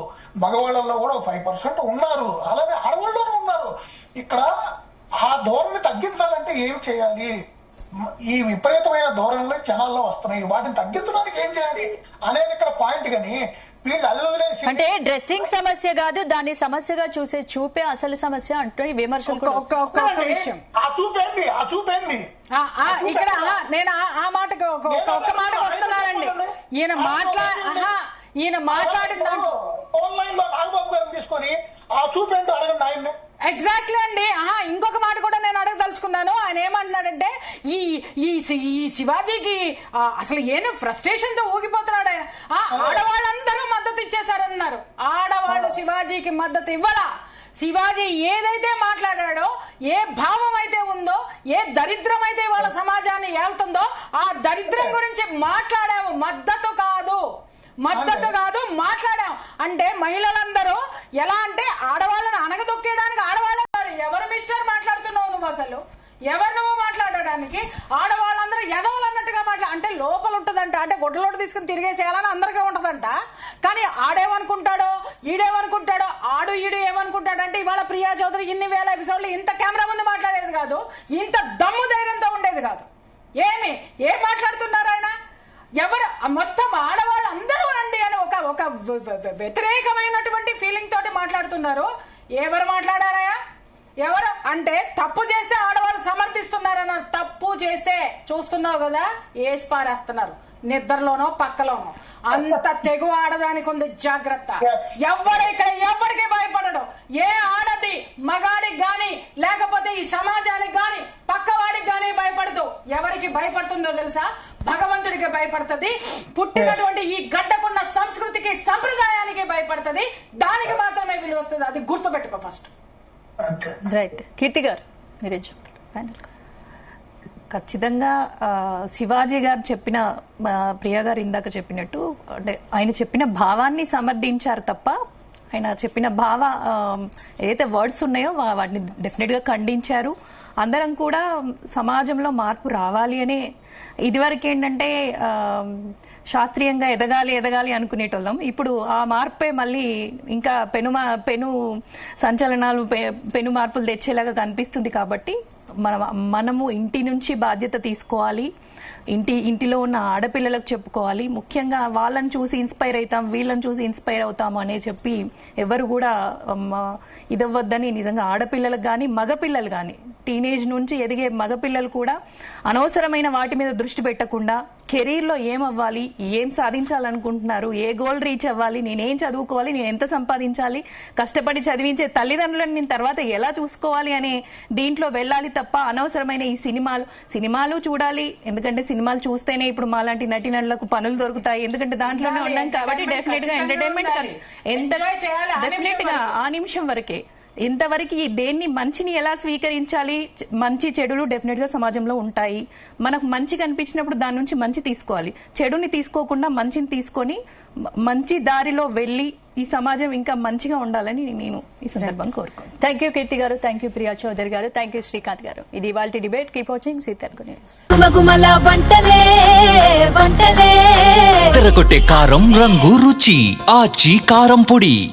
మగవాళ్ళల్లో కూడా 5% ఉన్నారు, అలాగే ఆడవాళ్ళలోనూ ఉన్నారు. ఇక్కడ ఆ ధోరణి తగ్గించాలంటే ఏం చేయాలి? ఈ విపరీతమైన ధోరణులు జనాల్లో వస్తున్నాయి, వాటిని తగ్గించడానికి ఏం చేయాలి అనేది ఇక్కడ పాయింట్. కానీ వీళ్ళు అల్లలేసి అంటే డ్రెస్సింగ్ సమస్య కాదు, దాన్ని సమస్యగా చూపే అసలు సమస్య అంటే విమర్శలు. ఆ చూపేంది ఇక్కడ నేను ఆ మాటకు ఒక్క మాట వస్తున్నానండి. ఈయన మాట్లాడిన ఆన్లైన్ లో నాగబాబు గారిని తీసుకొని ఆ చూపేంటో అడగండి ఆయన్ని. ఎగ్జాక్ట్లీ అండి. ఇంకొక మాట కూడా నేను అడగదలుచుకున్నాను. ఆయన ఏమంటున్నాడంటే ఈ శివాజీకి అసలు ఏదో ఫ్రస్ట్రేషన్ తో ఊగిపోతున్నాడు ఆయన. ఆడవాళ్ళందరూ మద్దతు ఇచ్చేశారన్నారు. ఆడవాళ్ళు శివాజీకి మద్దతు ఇవ్వలా. శివాజీ ఏదైతే మాట్లాడాడో, ఏ భావం అయితే ఉందో, ఏ దరిద్రం అయితే వాళ్ళ సమాజాన్ని ఏళ్తుందో ఆ దరిద్రం గురించి మాట్లాడాము. మద్దతు కాదు మాట్లాడాం. అంటే మహిళలందరూ ఎలా అంటే ఆడవాళ్ళని అనగదొక్కేయడానికి ఆడవాళ్ళ ఎవరు మిస్టర్ మాట్లాడుతున్నావు నువ్వు? అసలు ఎవరు నువ్వు మాట్లాడడానికి? ఆడవాళ్ళందరూ ఎదవలు అన్నట్టుగా అంటే లోపల ఉంటుందంట, అంటే గొడ్డలోటు తీసుకుని తిరిగేసేయాలని అందరికీ ఉంటదంట. కానీ ఆడేమనుకుంటాడో ఈడేమనుకుంటాడో, ఈడు ఏమనుకుంటాడంటే ఇవాళ ప్రియా చౌదరి ఇన్ని వేల ఎపిసోడ్లు ఇంత కెమెరా ముందు మాట్లాడేది కాదు, ఇంత దమ్ము ధైర్యంతో ఉండేది కాదు. ఏం మాట్లాడుతున్నారు ఆయన? ఎవరు మొత్తం ఆడవాళ్ళు అందరూ రండి అని ఒక వ్యతిరేకమైనటువంటి ఫీలింగ్ తోటి మాట్లాడుతున్నారు. ఎవరు మాట్లాడారయ్యా? ఎవరు అంటే తప్పు చేస్తే ఆడవాళ్ళు సమర్థిస్తున్నారన్నారు. తప్పు చేస్తే చూస్తున్నావు కదా, ఏసి పారేస్తున్నారు. నిద్రలోనో పక్కలోనో. అంత తెగు ఆడదానికి ఉంది జాగ్రత్త. Yes. ఎవరికి భయపడడు. ఏ ఆడది మగాడికి గాని లేకపోతే ఈ సమాజానికి గాని పక్కవాడికి గాని భయపడదు. ఎవరికి భయపడుతుందో తెలుసా? భగవంతుడికి భయపడుతుంది. పుట్టినటువంటి ఈ గడ్డకున్న సంస్కృతికి సంప్రదాయానికి భయపడుతుంది. దానికి మాత్రమే విలువ వస్తుంది. అది గుర్తుపెట్టుకో ఫస్ట్. అంతే. రైట్. కీర్తి గారు మీరేం చెప్తారు ఫైనల్ గా? ఖచ్చితంగా శివాజీ గారు చెప్పిన ప్రియా గారు ఇందాక చెప్పినట్టు అంటే ఆయన చెప్పిన భావాన్ని సమర్థించారు తప్ప ఆయన చెప్పిన ఏదైతే వర్డ్స్ ఉన్నాయో వాటిని డెఫినెట్ గా ఖండించారు. అందరం కూడా సమాజంలో మార్పు రావాలి అనే, ఇదివరకు ఏంటంటే శాస్త్రీయంగా ఎదగాలి అనుకునేటోళ్ళం. ఇప్పుడు ఆ మార్పే మళ్ళీ ఇంకా పెను సంచలనాలు పెను మార్పులు తెచ్చేలాగా కనిపిస్తుంది. కాబట్టి మనము ఇంటి నుంచి బాధ్యత తీసుకోవాలి. ఇంటిలో ఉన్న ఆడపిల్లలకు చెప్పుకోవాలి. ముఖ్యంగా వాళ్ళని చూసి ఇన్స్పైర్ అవుతాం, వీళ్ళని చూసి ఇన్స్పైర్ అవుతాము అనే చెప్పి ఎవరు కూడా ఇదవ్వద్దని, నిజంగా ఆడపిల్లలకు కానీ మగపిల్లలు కానీ టీనేజ్ నుంచి ఎదిగే మగపిల్లలు కూడా అనవసరమైన వాటి మీద దృష్టి పెట్టకుండా కెరీర్లో ఏం అవ్వాలి, ఏం సాధించాలనుకుంటున్నారు, ఏ గోల్ రీచ్ అవ్వాలి, నేనేం చదువుకోవాలి, నేను ఎంత సంపాదించాలి, కష్టపడి చదివించే తల్లిదండ్రులను నేను తర్వాత ఎలా చూసుకోవాలి అనే దీంట్లో వెళ్ళాలి తప్ప అనవసరమైన ఈ సినిమాలు చూడాలి. ఎందుకంటే సినిమాలు చూస్తేనే ఇప్పుడు మాలాంటి నటీనటులకు పనులు దొరుకుతాయి. ఎందుకంటే దాంట్లోనే ఉన్నాం కాబట్టి డెఫినెట్ గా ఎంటర్టైన్మెంట్ డెఫినెట్ గా ఆ నిమిషం వరకే. ఇంతవరకు దేన్ని మంచిని ఎలా స్వీకరించాలి, మంచి చెడులు డెఫినెట్ గా సమాజంలో ఉంటాయి. మనకు మంచి కనిపించినప్పుడు దాని నుంచి మంచి తీసుకోవాలి, చెడుని తీసుకోకుండా మంచిని తీసుకొని మంచి దారిలో వెళ్లి ఈ సమాజం ఇంకా మంచిగా ఉండాలని నేను ఈ సందర్భంగా కోరుకుంటున్నాను. థ్యాంక్ యూ కీర్తి గారు, థ్యాంక్ యూ ప్రియా చౌదరి గారు, థ్యాంక్ యూ శ్రీకాంత్ గారు. ఇది ఇవాల్టి debate. Keep watching Zee Telugu News. తెరకొట్టే కారం రంగు రుచి ఆచి కారం పొడి.